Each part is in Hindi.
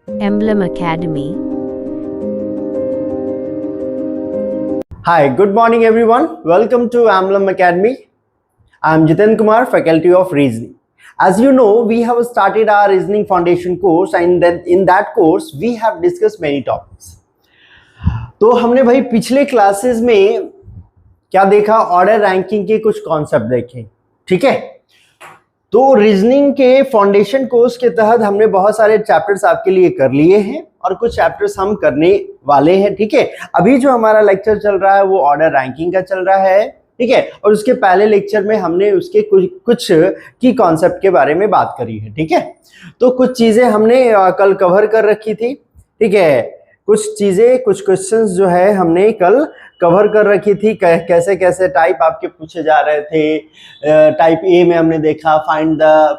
Emblem Academy. Hi, good morning everyone. Welcome to Emblem Academy. I'm Jiten Kumar, Faculty of Reasoning. As you know, we have started our Reasoning Foundation course, and then in that course we have discussed many topics. तो हमने भाई पिछले क्लासेस में क्या देखा, ऑर्डर रैंकिंग के कुछ कॉन्सेप्ट देखे, ठीक है। तो रीजनिंग के फाउंडेशन कोर्स के तहत हमने बहुत सारे चैप्टर्स आपके लिए कर लिए हैं और कुछ चैप्टर्स हम करने वाले हैं, ठीक है। अभी जो हमारा लेक्चर चल रहा है वो ऑर्डर रैंकिंग का चल रहा है, ठीक है। और उसके पहले लेक्चर में हमने उसके कुछ की कॉन्सेप्ट के बारे में बात करी है, ठीक है। तो कुछ चीजें हमने कल कवर कर रखी थी, ठीक है। कुछ चीजें, कुछ क्वेश्चंस जो है हमने कल कवर कर रखी थी। कैसे कैसे टाइप आपके पूछे जा रहे थे। टाइप ए में हमने देखा find the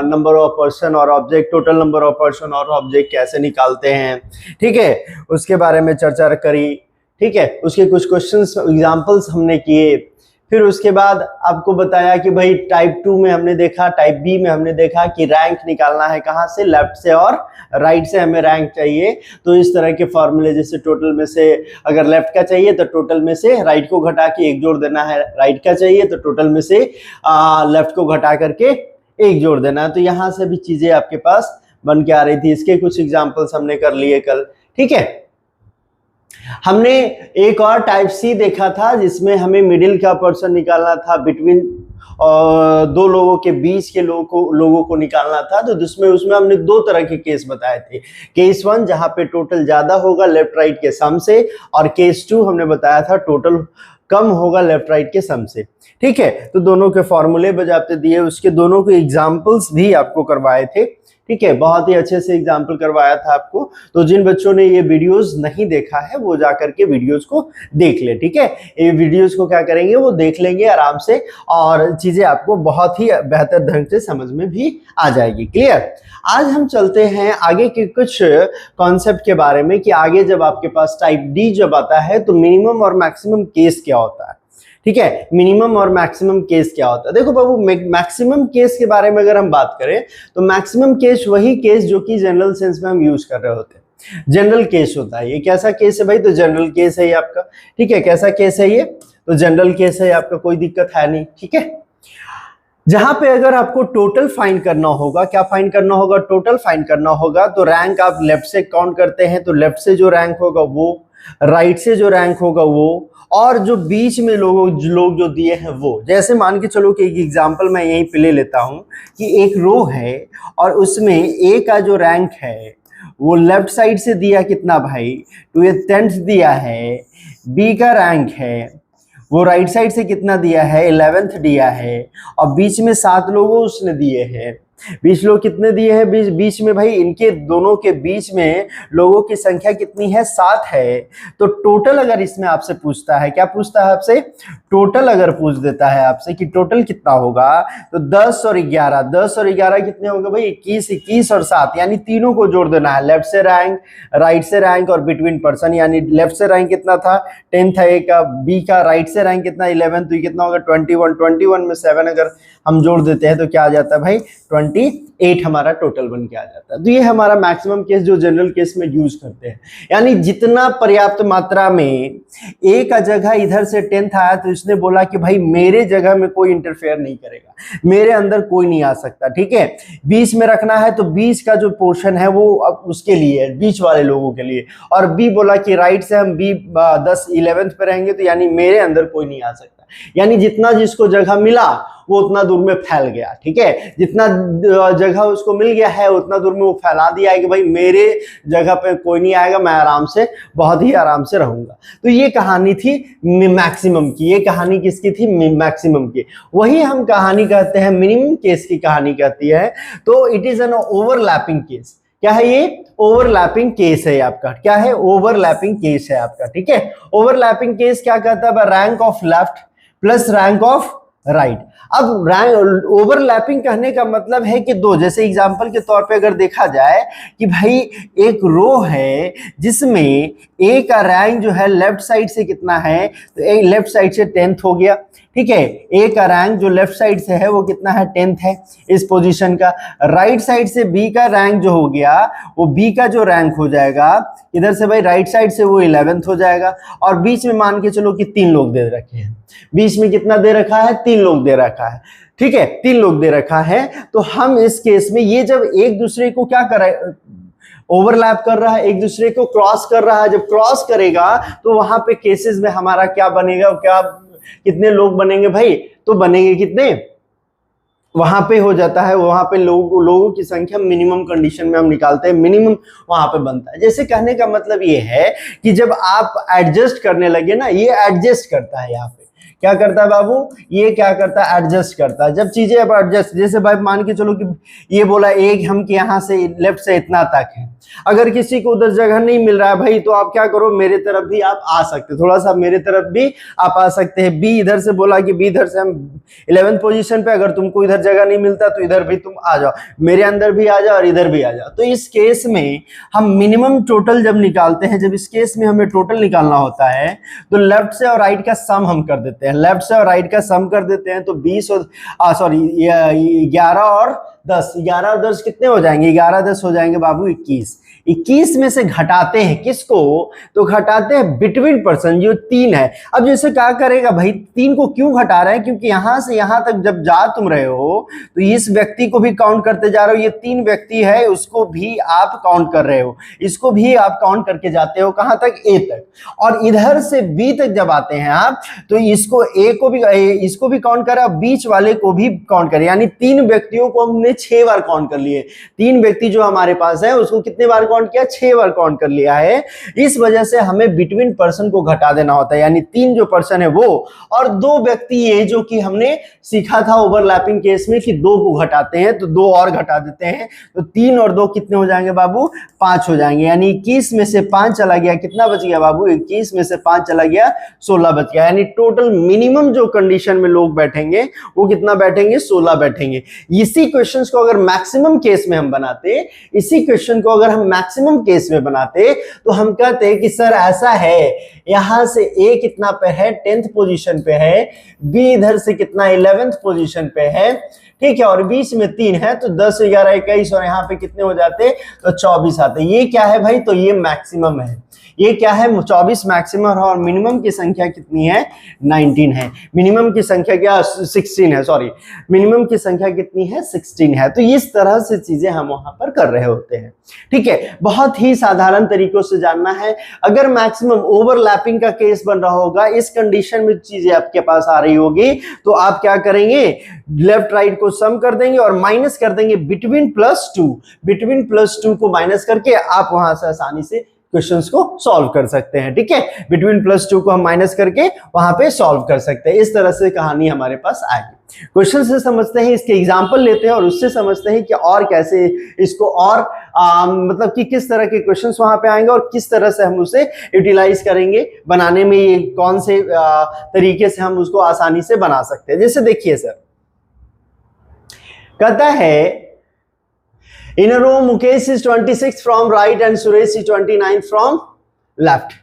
number of person और object, total number of person और ऑब्जेक्ट कैसे निकालते हैं, ठीक है। उसके बारे में चर्चा करी, ठीक है। उसके कुछ क्वेश्चंस एग्जांपल्स हमने किए। फिर उसके बाद आपको बताया कि भाई टाइप 2 में हमने देखा, टाइप बी में हमने देखा कि रैंक निकालना है कहाँ से, लेफ्ट से और राइट से हमें रैंक चाहिए। तो इस तरह के फॉर्मूले, जैसे टोटल में से अगर लेफ्ट का चाहिए तो टोटल में से राइट को घटा के एक जोड़ देना है, राइट का चाहिए तो टोटल में से लेफ्ट को घटा करके एक जोड़ देना है। तो यहाँ से भी चीजें आपके पास बन के आ रही थी। इसके कुछ एग्जाम्पल्स हमने कर लिए कल, ठीक है। हमने एक और टाइप सी देखा था जिसमें हमें मिडिल का पर्सन निकालना था, बिटवीन दो लोगों के बीच के लोगों को निकालना था। तो उसमें हमने दो तरह के केस बताए थे। केस 1 जहां पे टोटल ज्यादा होगा लेफ्ट राइट के सम से, और केस 2 हमने बताया था टोटल कम होगा लेफ्ट राइट के सम से, ठीक है। तो दोनों के फॉर्मूले बजाते दिए, उसके दोनों के एग्जाम्पल्स भी आपको करवाए थे, ठीक है। बहुत ही अच्छे से एग्जाम्पल करवाया था आपको। तो जिन बच्चों ने ये वीडियोस नहीं देखा है वो जाकर के वीडियोस को देख ले, ठीक है। ये वीडियोस को क्या करेंगे, वो देख लेंगे आराम से और चीजें आपको बहुत ही बेहतर ढंग से समझ में भी आ जाएगी। क्लियर। आज हम चलते हैं आगे के कुछ कॉन्सेप्ट के बारे में कि आगे जब आपके पास टाइप डी जब आता है तो मिनिमम और मैक्सिमम केस क्या होता है, ठीक है। मिनिमम और मैक्सिमम केस क्या होता है। देखो बाबू, मैक्सिमम केस के बारे में अगर हम बात करें तो मैक्सिमम केस वही केस जो कि जनरल सेंस में हम यूज कर रहे होते हैं, जनरल केस होता है। ये कैसा केस है भाई, तो जनरल केस है ये आपका, ठीक है। कैसा केस है ये, तो जनरल केस है आपका, कोई दिक्कत है नहीं, ठीक है। जहां पे अगर आपको टोटल फाइंड करना होगा, क्या फाइंड करना होगा, टोटल फाइंड करना होगा। तो रैंक आप लेफ्ट से काउंट करते हैं, तो लेफ्ट से जो रैंक होगा वो, राइट से जो रैंक होगा वो, और जो बीच में लोग जो दिए हैं वो। जैसे मान के चलो कि एक एग्जांपल मैं यहीं पे ले लेता हूं कि एक रो है और उसमें ए का जो रैंक है वो लेफ्ट साइड से दिया कितना भाई, तो ये 10th दिया है। बी का रैंक है वो राइट साइड से कितना दिया है, 11th दिया है। और बीच में 7 लोगों उसने दिए हैं। 20 लोग कितने दिए हैं, बीच में भाई इनके दोनों के बीच में लोगों की संख्या कितनी है, 7 है। तो टोटल अगर इसमें आपसे पूछता है, क्या पूछता है आपसे, टोटल अगर पूछ देता है आपसे कि टोटल कितना होगा, तो 10 और 11, 10 और 11 कितने होंगे भाई, 21, 21 और 7, यानी तीनों को जोड़ देना है। लेफ्ट से रैंक, राइट से रैंक और बिटवीन पर्सन। यानी लेफ्ट से रैंक कितना था, 10 था ए का, बी का राइट से रैंक कितना, 11, तो ये कितना होगा 21, 21 में 7 अगर हम जोड़ देते हैं तो क्या आ जाता है भाई, 28 हमारा टोटल बन के आ जाता है। तो ये हमारा मैक्सिमम केस जो जनरल केस में यूज करते हैं। यानी जितना पर्याप्त मात्रा में ए का जगह इधर से 10th आया तो इसने बोला कि भाई मेरे जगह में कोई इंटरफेयर नहीं करेगा, मेरे अंदर कोई नहीं आ सकता, ठीक है। बीच में रखना है तो बीच का जो पोर्शन है वो अब उसके लिए है, बीच वाले लोगों के लिए। और बी बोला कि राइट से हम बी 10 11th पे रहेंगे, तो यानी मेरे अंदर कोई नहीं आ सकता। यानी जितना जिसको जगह मिला वो उतना दूर में फैल गया, ठीक है। जितना जगह उसको मिल गया है उतना दूर में वो फैला दिया है कि भाई मेरे जगह पे कोई नहीं आएगा, मैं आराम से, बहुत ही आराम से रहूंगा। तो ये कहानी थी मैक्सिमम की। ये कहानी किसकी थी, मैक्सिमम की। वही हम कहानी कहते हैं मिनिमम केस की कहानी कहती है। तो it is an overlapping case. क्या है ये, ओवरलैपिंग केस है आपका। क्या है, ओवरलैपिंग केस है आपका, ठीक है। ओवरलैपिंग केस क्या कहता है, rank of left plus rank of right. अब ओवरलैपिंग कहने का मतलब है कि दो, जैसे एग्जांपल के तौर पे अगर देखा जाए कि भाई एक रो है जिसमें ए का रैंक जो है लेफ्ट साइड से कितना है, तो ए लेफ्ट साइड से 10th हो गया, ठीक है। ए का रैंक जो लेफ्ट साइड से है वो कितना है, 10th है इस पोजीशन का। राइट साइड से बी का रैंक जो हो गया वो बी का जो रैंक हो जाएगा इधर से भाई राइट साइड से वो 11th हो जाएगा। और बीच में मान के चलो कि 3 लोग दे रखे हैं, बीच में कितना दे रखा है, 3 लोग दे रखा है, ठीक है, 3 लोग दे रखा है। तो हम इस केस में ये जब एक दूसरे को क्या कर ओवरलैप कर रहा है, एक दूसरे को क्रॉस कर रहा है, जब क्रॉस करेगा तो वहां पे केसेस में हमारा क्या बनेगा, क्या कितने लोग बनेंगे भाई, तो बनेंगे कितने, वहां पे हो जाता है, वहां पे लोगों की संख्या मिनिमम कंडीशन में हम निकालते हैं, मिनिमम वहां पे बनता है। जैसे कहने का मतलब ये है कि जब आप एडजस्ट करने लगे ना, ये एडजस्ट करता है, यहाँ पे क्या करता है बाबू, ये क्या करता है, एडजस्ट करता है। जब चीजें अब एडजस्ट, जैसे भाई मान के चलो कि ये बोला एक हम कि यहाँ से लेफ्ट से इतना तक है, अगर किसी को उधर जगह नहीं मिल रहा है भाई तो आप क्या करो, मेरे तरफ भी आप आ सकते, थोड़ा सा मेरे तरफ भी आप आ सकते हैं। बी इधर से बोला कि बी इधर से हम 11th पोजीशन पे, अगर तुमको इधर जगह नहीं मिलता तो इधर भी तुम आ जाओ, मेरे अंदर भी आ जाओ और इधर भी आ जाओ। तो इस केस में हम मिनिमम टोटल जब निकालते हैं, जब इस केस में हमें टोटल निकालना होता है तो लेफ्ट से और राइट का सम हम कर देते हैं, लेफ्ट से और राइट का सम कर देते हैं। तो 20 और 11 और 10, 11 और 10 कितने हो जाएंगे, 11 10 हो जाएंगे बाबू 21। 21 में से घटाते हैं किसको, तो घटाते हैं बिटवीन पर्सन जो 3 है। अब जैसे क्या करेगा भाई, 3 को क्यों घटा रहे हैं, क्योंकि यहां से यहां तक जब जा तुम रहे हो तो इस व्यक्ति को भी काउंट करते जा रहे हो, ये 3 व्यक्ति है उसको भी आप काउंट कर रहे हो, इसको भी आप काउंट करके जाते हो कहां तक, ए तक। और इधर से बी तक जब आते हैं आप तो इसको ए को भी, इसको भी काउंट करा, बीच वाले को भी काउंट करें, यानी 3 व्यक्तियों को हमने 6 बार काउंट कर लिए। 3 व्यक्ति जो हमारे पास है उसको कितने बार काउंट किया, 6 बार काउंट कर लिया है। इस वजह से हमें बिटवीन पर्सन को घटा देना होता है, यानी 3 जो पर्सन है वो और 2 व्यक्ति ये जो कि हमने सीखा था ओवरलैपिंग केस में कि 2 को घटाते हैं तो 2 और घटा देते हैं, तो 3 और 2 कितने हो जाएंगे बाबू, 5 हो जाएंगे। यानी 21 में से 5 चला गया, कितना बच गया बाबू, 21 में से 5 चला गया, 16 बच गया। यानी टोटल मिनिमम जो कंडीशन में लोग बैठेंगे वो कितना बैठेंगे, 16 बैठेंगे। इसी क्वेश्चंस को अगर मैक्सिमम केस में हम बनाते, इसी क्वेश्चन को अगर हम मैक्सिमम केस में बनाते तो हम कहते हैं कि सर ऐसा है, यहां से ए कितना पे है, 10th पोजीशन पे है, बी इधर से कितना 11th पोजीशन पे है, ठीक है, और बीच में 3 है, तो 10 11 21 और यहाँ पे कितने हो जाते, तो 24 आते। ये क्या है भाई, तो ये मैक्सिमम है, ये क्या है, 24 मैक्सिमम, और मिनिमम की संख्या कितनी है, 19 है। मिनिमम की संख्या क्या, 16 है, सॉरी, मिनिमम की संख्या कितनी है, 16 है। तो इस तरह से चीजें हम वहां पर कर रहे होते हैं, ठीक है। बहुत ही साधारण तरीकों से जानना है। अगर मैक्सिमम ओवरलैपिंग का केस बन रहा होगा, इस कंडीशन में चीजें आपके पास आ रही होगी, तो आप क्या करेंगे, लेफ्ट राइट को सम कर देंगे और माइनस कर देंगे बिटवीन +2, बिटवीन +2 को माइनस करके आप वहां से आसानी से क्वेश्चंस को सॉल्व कर सकते हैं, ठीक है। बिटवीन +2 को हम माइनस करके वहां पे सॉल्व कर सकते हैं। इस तरह से कहानी हमारे पास आएगी। क्वेश्चन से समझते हैं, इसके एग्जांपल लेते हैं और उससे समझते हैं कि और कैसे इसको और मतलब कि किस तरह के क्वेश्चंस वहां पे आएंगे और किस तरह से हम उसे यूटिलाइज करेंगे बनाने में, ये कौन से तरीके से हम उसको आसानी से बना सकते हैं। जैसे देखिए सर, कहता है in a row Mukesh is 26 from right and Suresh is 29 from left.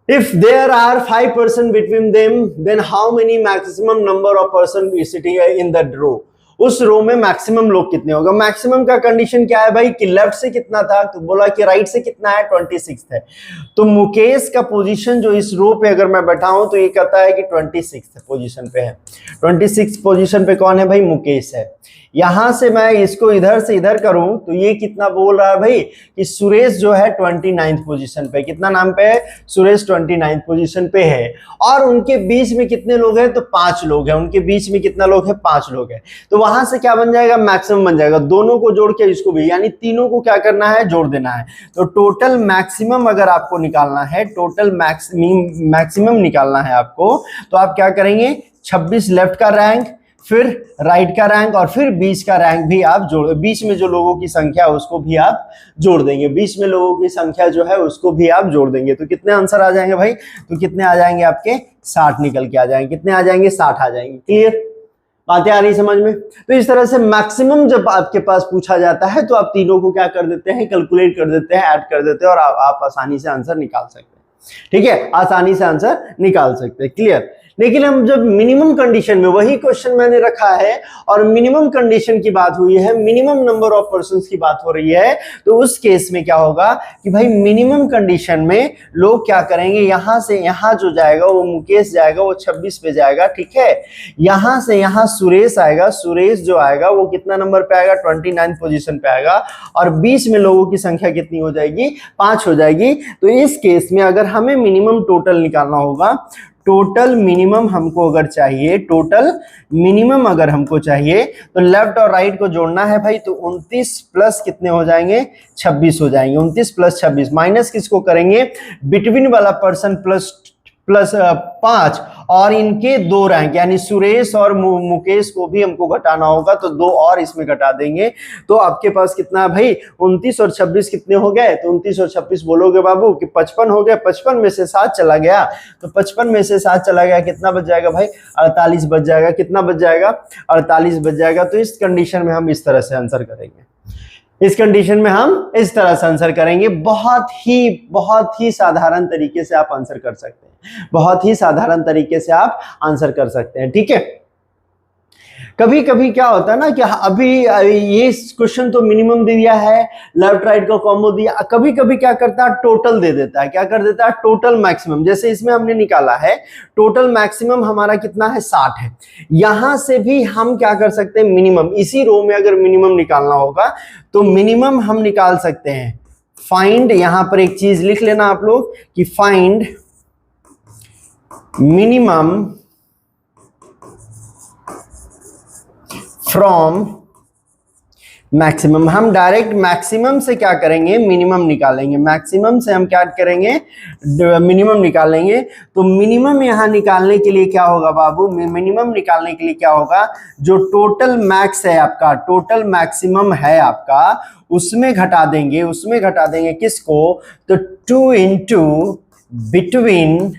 If there are 5 person between them, then how many maximum number of person is sitting in that row? उस रो में मैक्सिमम लोग कितने होगा। मैक्सिमम का कंडीशन क्या है भाई कि लेफ्ट से कितना था, तो बोला कि राइट से कितना है, 26 है। तो मुकेश का पोजीशन जो इस रो पे अगर मैं बैठा हूं तो ये कहता है कि 26 पोजीशन पे है। 26 पोजीशन पे कौन है भाई, मुकेश है। यहां से मैं इसको इधर से इधर करूं तो ये कितना बोल रहा है भाई कि सुरेश जो है 29th पोजीशन पे, कितना नाम पे है, सुरेश 29th पोजीशन पे है। और उनके बीच में कितने लोग हैं, तो 5 लोग हैं। उनके बीच में कितना लोग हैं, 5 लोग हैं। तो वहां से क्या बन जाएगा, मैक्सिमम बन जाएगा। दोनों को जोड़ के इसको भी, यानी तीनों को क्या करना है, जोड़ देना है। तो टोटल मैक्सिमम अगर आपको निकालना है, टोटल मैक्सिमम निकालना है आपको, तो आप क्या करेंगे, 26 लेफ्ट का रैंक, फिर राइट का रैंक और फिर बीच का रैंक भी आप जोड़, बीच में जो लोगों की संख्या उसको भी आप जोड़ देंगे। बीच में लोगों की संख्या जो है उसको भी आप जोड़ देंगे। तो कितने आंसर आ जाएंगे भाई, तो कितने आ जाएंगे आपके, 60 निकल के आ जाएंगे। कितने आ जाएंगे, 60 आ जाएंगे। क्लियर, बातें आ रही समझ में। तो इस तरह से मैक्सिमम जब आपके पास पूछा जाता है तो आप तीनों को क्या कर देते हैं, कैलकुलेट कर देते हैं, ऐड कर देते हैं और आप आसानी से आंसर निकाल सकते हैं। ठीक है, आसानी से आंसर निकाल सकते हैं। क्लियर। लेकिन हम जब मिनिमम कंडीशन में, वही क्वेश्चन मैंने रखा है और मिनिमम कंडीशन की बात हुई है, मिनिमम नंबर ऑफ पर्संस की बात हो रही है, तो उस केस में क्या होगा कि भाई मिनिमम कंडीशन में लोग क्या करेंगे, यहां से यहां जो जाएगा वो मुकेश जाएगा, वो 26 पे जाएगा, ठीक है। यहां से यहां सुरेश आएगा, सुरेश जो आएगा वो कितना नंबर पे आएगा, 29 पोजीशन पे आएगा, और 20 में लोगों की संख्या कितनी हो जाएगी, 5 हो जाएगी। तो इस केस में अगर हमें मिनिमम टोटल निकालना होगा, टोटल मिनिमम हमको अगर चाहिए, टोटल मिनिमम अगर हमको चाहिए, तो लेफ्ट और राइट को जोड़ना है भाई, तो 29 प्लस कितने हो जाएंगे, 26 हो जाएंगे। 29 प्लस 26 माइनस किसको करेंगे, बिटवीन वाला पर्सन प्लस 5 और इनके 2 रैंक यानी सुरेश और मुकेश को भी हमको घटाना होगा, तो 2 और इसमें घटा देंगे। तो आपके पास कितना है भाई, 29 और 26 कितने हो गए, तो 29 और 26 बोलोगे बाबू कि 55 हो गया। 55 में से 7 चला गया, तो 55 में से 7 चला गया, कितना बच जाएगा भाई, 48 बच जाएगा। कितना बच जाएगा, 48 बच जाएगा। तो इस कंडीशन में हम इस तरह से आंसर करेंगे, इस कंडीशन में हम इस तरह से आंसर करेंगे। बहुत ही साधारण तरीके से आप आंसर कर सकते हैं, बहुत ही साधारण तरीके से आप आंसर कर सकते हैं, ठीक है। कभी कभी क्या होता है ना कि अभी ये क्वेश्चन तो मिनिमम दे दिया है, लेफ्ट राइट का कॉम्बो दिया, कभी कभी क्या करता है टोटल दे देता है। क्या कर देता है, टोटल मैक्सिमम। जैसे इसमें हमने निकाला है टोटल मैक्सिमम हमारा कितना है, 60 है। यहां से भी हम क्या कर सकते हैं, मिनिमम, इसी रो में अगर मिनिमम निकालना होगा तो मिनिमम हम निकाल सकते हैं। फाइंड, यहां पर एक चीज लिख लेना आप लोग कि फाइंड मिनिमम फ्रॉम मैक्सिमम। हम डायरेक्ट मैक्सिमम से क्या करेंगे, मिनिमम निकालेंगे। मैक्सिमम से हम क्या करेंगे, मिनिमम निकालेंगे। तो मिनिमम यहां निकालने के लिए क्या होगा बाबू, मिनिमम निकालने के लिए क्या होगा, जो टोटल मैक्स है आपका, टोटल मैक्सिमम है आपका, उसमें घटा देंगे, उसमें घटा देंगे किसको, तो 2 इंटू बिटवीन,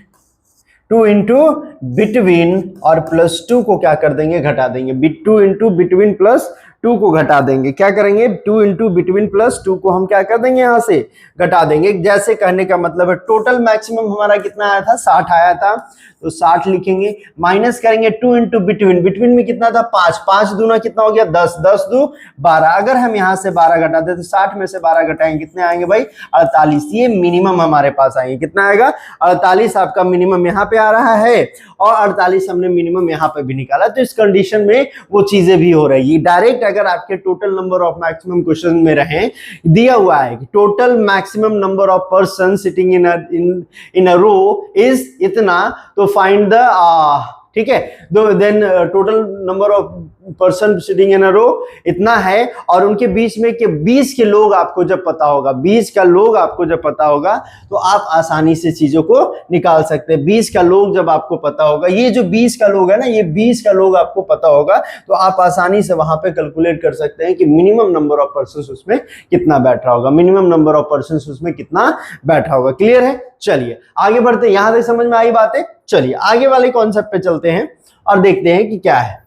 2 इंटू बिटवीन और प्लस 2 को क्या कर देंगे, घटा देंगे। 2 इंटू बिटवीन प्लस 2 को घटा देंगे। क्या करेंगे, 2 इंटू बिटवीन प्लस 2 को हम क्या कर देंगे, यहां से घटा देंगे। जैसे कहने का मतलब है टोटल मैक्सिमम हमारा कितना आया था, 60 आया था, तो 60 लिखेंगे। माइनस करेंगे 2 इंटू बिटवीन, बिटवीन में कितना था, 5, 5 दूना कितना हो गया, 10, 10 दू 12। अगर हम यहां से 12 घटाते तो 60 में से 12 घटाएंगे, कितने आएंगे भाई, 48। ये मिनिमम हमारे पास आएंगे, कितना आएगा, 48 आपका मिनिमम यहाँ पे आ रहा है, और 48 हमने मिनिमम यहाँ पे भी निकाला। तो इस कंडीशन में वो चीजें भी हो रही है। डायरेक्ट अगर आपके total number of maximum question में रहे, दिया हुआ है कि total maximum number of person sitting in a row is इतना, तो फाइंड द, ठीक है, then total number of person sitting in a row इतना है, और उनके बीच में के 20 के लोग आपको जब पता होगा, 20 का लोग आपको जब पता होगा, तो आप आसानी से चीजों को निकाल सकते हैं। 20 का लोग जब आपको पता होगा, ये जो 20 का लोग है ना, ये 20 का लोग आपको पता होगा, तो आप आसानी से वहां पे कैलकुलेट कर सकते हैं कि मिनिमम नंबर ऑफ पर्सन उसमें कितना बैठ रहा होगा, मिनिमम नंबर ऑफ पर्सन उसमें कितना बैठा होगा। क्लियर है, चलिए आगे बढ़ते हैं। यहां तक समझ में आई बातें, चलिए आगे वाले कॉन्सेप्ट पे चलते हैं और देखते हैं कि क्या है।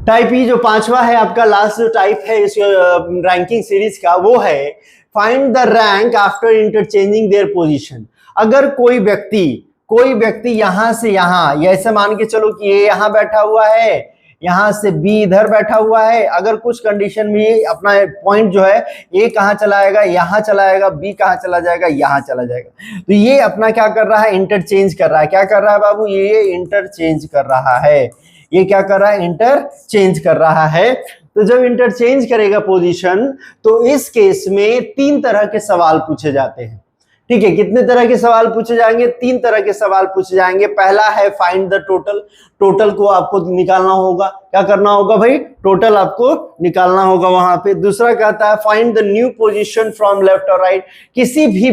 टाइप ई जो 5वां है आपका, लास्ट जो टाइप है इस रैंकिंग सीरीज का, वो है find the rank after interchanging their position. अगर कोई व्यक्ति यहां से यहां, ऐसे मान के चलो कि ये यहां बैठा हुआ है, यहां से बी इधर बैठा हुआ है, अगर कुछ कंडीशन में अपना पॉइंट जो है ए कहां चलाएगा, यहां चलाएगा, बी कहां चला जाएगा, यहां चला जाएगा, तो ये अपना क्या कर रहा है, इंटरचेंज कर रहा है। क्या कर रहा है बाबू, ये इंटरचेंज कर रहा है। ये क्या कर रहा है, इंटरचेंज कर रहा है। तो जब इंटरचेंज करेगा पोजीशन, तो इस केस में 3 तरह के सवाल पूछे जाते हैं। ठीक है, कितने तरह के सवाल पूछे जाएंगे, 3 तरह के सवाल पूछे जाएंगे। पहला है फाइंड द टोटल, टोटल को आपको निकालना होगा। क्या करना होगा भाई, टोटल आपको निकालना होगा वहां पे। दूसरा कहता है find the new position from left और राइट, किसी भी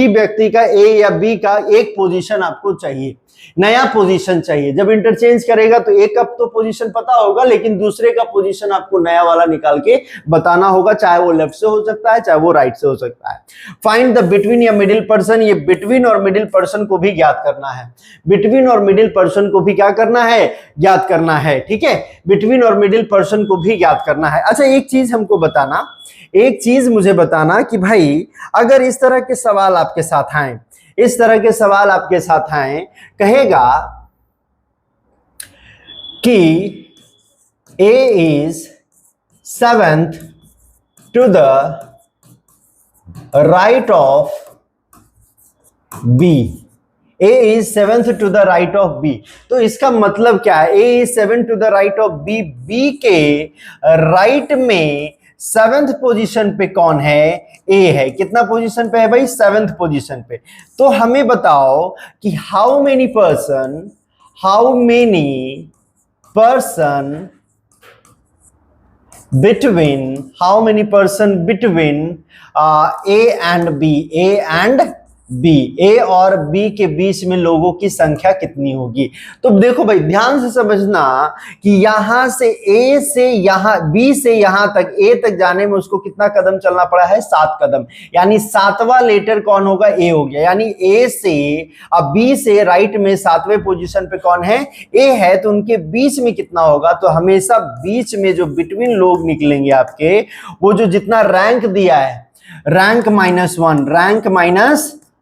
व्यक्ति का ए या बी का एक पोजीशन आपको चाहिए, नया पोजीशन चाहिए। जब इंटरचेंज करेगा तो एक का तो पोजीशन पता होगा, लेकिन दूसरे का पोजीशन आपको नया वाला निकाल के बताना होगा, चाहे वो लेफ्ट से हो सकता है, चाहे वो राइट से हो सकता है। फाइंड द बिटवीन या मिडिल पर्सन, ये बिटवीन और मिडिल पर्सन को भी ज्ञात करना है। बिटवीन और मिडिल पर्सन को भी क्या करना है, ज्ञात करना है। ठीक है, बिटवीन और मिडिल पर्सन को भी ज्ञात करना है। अच्छा, एक चीज हमको बताना, एक चीज मुझे बताना कि भाई अगर इस तरह के सवाल आपके साथ आए, इस तरह के सवाल आपके साथ आए, कहेगा कि A is 7th to the right of B. A is 7th to the right of B. तो इसका मतलब क्या है? A is 7th to the right of B. B के राइट में 7th पोजीशन पे कौन है? A है। कितना पोजीशन पे है भाई? 7th पोजीशन पे। तो हमें बताओ कि how many person between A and B, A और B के बीच में लोगों की संख्या कितनी होगी? तो देखो भाई ध्यान से समझना कि यहां से A से यहां B से यहां तक A तक जाने में उसको कितना कदम चलना पड़ा है? 7 कदम। यानी 7वां लेटर कौन होगा? A हो गया। यानी A से अब B से राइट में 7वें पोजीशन पे कौन है? A है। तो उनके बीच में कितना होगा? तो हमेशा बीच में जो बिटवीन लोग निकलेंगे आपके, वो जो जितना रैंक दिया है, रैंक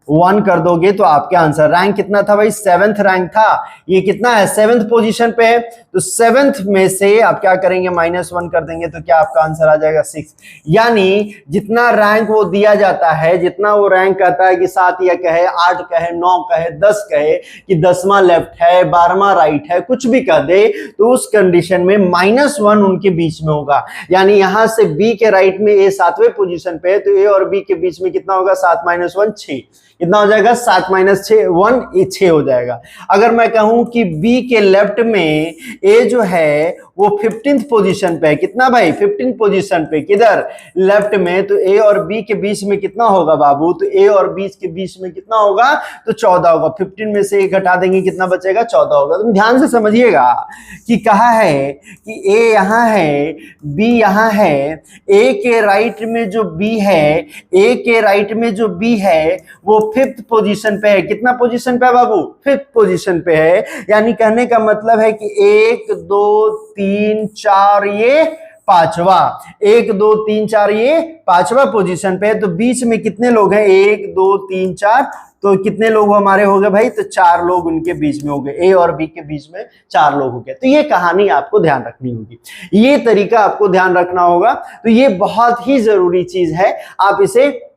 -1 कर दोगे तो आपके आंसर, रैंक कितना था भाई? 7th रैंक था। ये कितना है? 7th पोजीशन पे है। तो 7th में से आप क्या करेंगे? -1 कर देंगे तो क्या आपका आंसर आ जाएगा? 6। यानी जितना रैंक वो दिया जाता है, जितना वो रैंक कहता है कि 7 या कहे 8 कहे 9 कहे 10 कहे कि 10वां लेफ्ट है 12वां राइट है, कुछ भी कह दे, तो उस कंडीशन में -1 उनके बीच में होगा। यानी यहां से B के राइट में A 7वें पोजीशन पे है, तो A और B के बीच में कितना होगा? 7 - 1 6। कितना हो जाएगा? 7 - 1 6 हो जाएगा। अगर मैं कहूं कि B के लेफ्ट में A जो है वो 15th पोजीशन पे है। कितना भाई? 15th पोजीशन पे। किधर? लेफ्ट में। तो A और B के बीच में कितना होगा बाबू? तो A और B के बीच में कितना होगा? तो 14 होगा। 15 में से 1 घटा देंगे, कितना बचेगा? 14 होगा। तुम ध्यान से समझिएगा कि कहा है कि A यहां है, B यहां है। A के राइट में जो B है, A के राइट में जो B है वो 5th पोजीशन पे है। कितना पोजीशन पे है बाबू? 5th पोजीशन पे है। यानी कहने का मतलब है कि 1 2 3 4 ये 5वां, 1 2 3 4 ये 5वां पोजीशन पे है। तो बीच में कितने लोग हैं? 1 2 3 4। तो कितने लोग हमारे हो गए भाई? तो 4 लोग उनके बीच में हो गए। A और B के बीच में 4 लोग हो गए। तो ये कहानी आपको ध्यान रखनी होगी, ये तरीका आपको ध्यान रखना होगा। तो ये बहुत ही जरूरी चीज है, आप इसे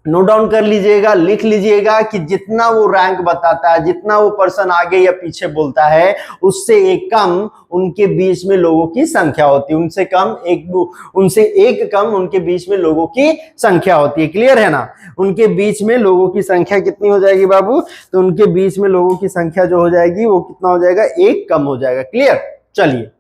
नोट डाउन कर लीजिएगा, लिख लीजिएगा कि जितना वो रैंक बताता है, जितना वो पर्सन आगे या पीछे बोलता है, उससे एक कम उनके बीच में लोगों की संख्या होती है। उनसे एक कम उनके बीच में लोगों की संख्या होती है। क्लियर है ना? उनके बीच में लोगों की संख्या कितनी हो जाएगी बाबू? तो उनके बीच में लोगों की संख्या जो हो जाएगी वो कितना हो जाएगा? 1 कम हो जाएगा। क्लियर? चलिए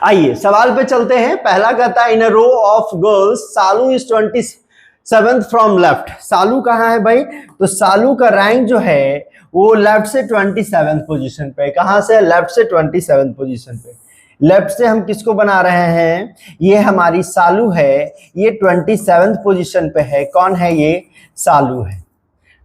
आइए सवाल पे चलते हैं। पहला कहता है in a row of girls Salu is 27th from left. Salu कहाँ है भाई? तो सालू का रैंक जो है वो लेफ्ट से 27th पोजीशन पे। कहां से? लेफ्ट से 27th पोजीशन पे। लेफ्ट से हम किसको बना रहे हैं? ये हमारी सालू है, ये 27th पोजीशन पे है। कौन है ये? सालू है।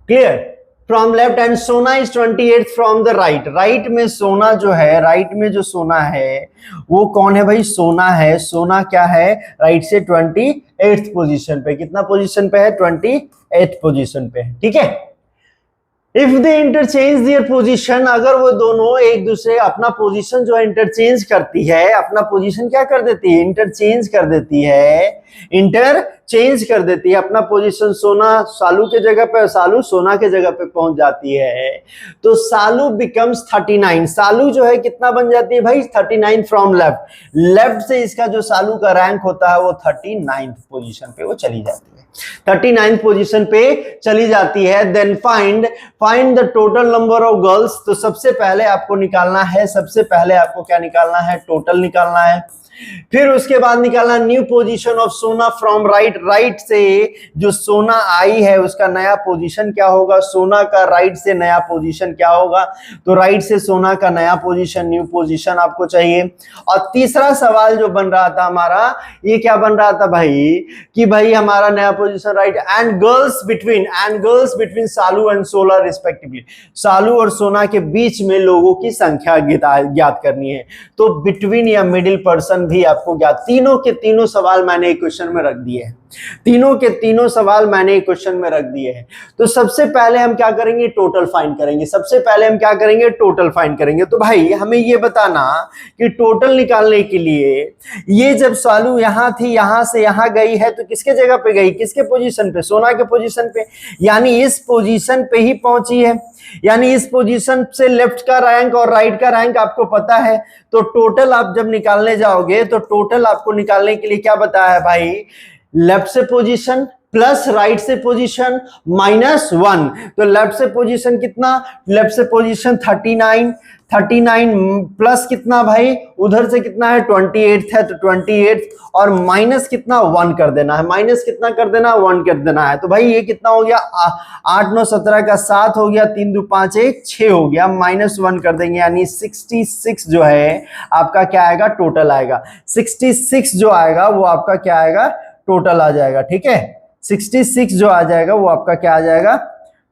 क्लियर? फ्रॉम लेफ्ट एंड सोना is 28th from the right. Right में सोना जो है, राइट में जो सोना है वो कौन है भाई? सोना है। सोना क्या है? राइट से 28th पोजीशन पे। कितना पोजीशन पे है? 28th पोजीशन पे है। ठीक है? If they interchange their position, अगर वो दोनों एक दूसरे अपना पोजीशन जो है इंटरचेंज करती है, अपना पोजीशन क्या कर देती है? इंटरचेंज कर देती है। इंटरचेंज कर देती है अपना पोजीशन। सोना सालू के जगह पे, सालू सोना के जगह पे पहुंच जाती है, तो सालू बिकम्स 39। सालू जो है कितना बन जाती है भाई? 39 फ्रॉम लेफ्ट। लेफ्ट से इसका जो सालू का रैंक होता है वो 39th पोजीशन पे वो चली जाती है। 39th पोजीशन पे चली जाती है। Then find the total number of girls. तो सबसे पहले आपको निकालना है, सबसे पहले आपको क्या निकालना है? टोटल निकालना है। फिर उसके बाद निकालना न्यू पोजीशन ऑफ सोना फ्रॉम राइट। राइट से जो सोना आई है उसका नया पोजीशन क्या होगा? सोना का राइट से नया पोजीशन क्या होगा? तो राइट से सोना का नया पोजीशन, न्यू पोजीशन आपको चाहिए। और तीसरा सवाल जो बन रहा था हमारा, ये क्या बन रहा था भाई? कि भाई हमारा नया position right, and girls between Salu and सोना रिस्पेक्टिवली। सालू और सोना के बीच में लोगों की संख्या ज्ञात करनी है। तो बिटवीन या मिडिल पर्सन भी आपको ज्ञात, तीनों के तीनों सवाल मैंने एक क्वेश्चन में रख दिए हैं, तीनों के तीनों सवाल मैंने एक क्वेश्चन में रख दिए हैं। तो सबसे पहले हम क्या करेंगे, टोटल फाइंड करेंगे। सबसे पहले हम क्या करेंगे, टोटल फाइंड करेंगे। तो भाई हमें ये बताना कि टोटल निकालने के लिए ये जब सालू यहां थी, यहां से यहां गई है, तो किसके जगह पे गई, किसके पोजीशन पे, सोना के पोजीशन पे, यानी इस पोजीशन पे ही पहुंची है। यानी इस पोजीशन से लेफ्ट का रैंक और राइट का रैंक आपको पता है। तो टोटल आप जब निकालने जाओगे तो टोटल आपको निकालने के लिए क्या बताया है भाई, लेफ्ट से पोजीशन प्लस राइट से पोजीशन -1। तो लेफ्ट से पोजीशन कितना, लेफ्ट से पोजीशन 39 प्लस कितना भाई, उधर से कितना है 28 है, तो 28 और माइनस कितना 1 कर देना है, माइनस कितना कर देना, 1 कर देना है। तो भाई ये कितना हो गया, 8 9 17 का 7 हो गया, 3 2 5 1 6 हो गया, -1 कर देंगे, यानी 66 जो है आपका क्या आएगा, टोटल आएगा। 66 जो आएगा वो आपका क्या आएगा, टोटल आ जाएगा। ठीक है, 66 जो आ जाएगा वो आपका क्या आ जाएगा,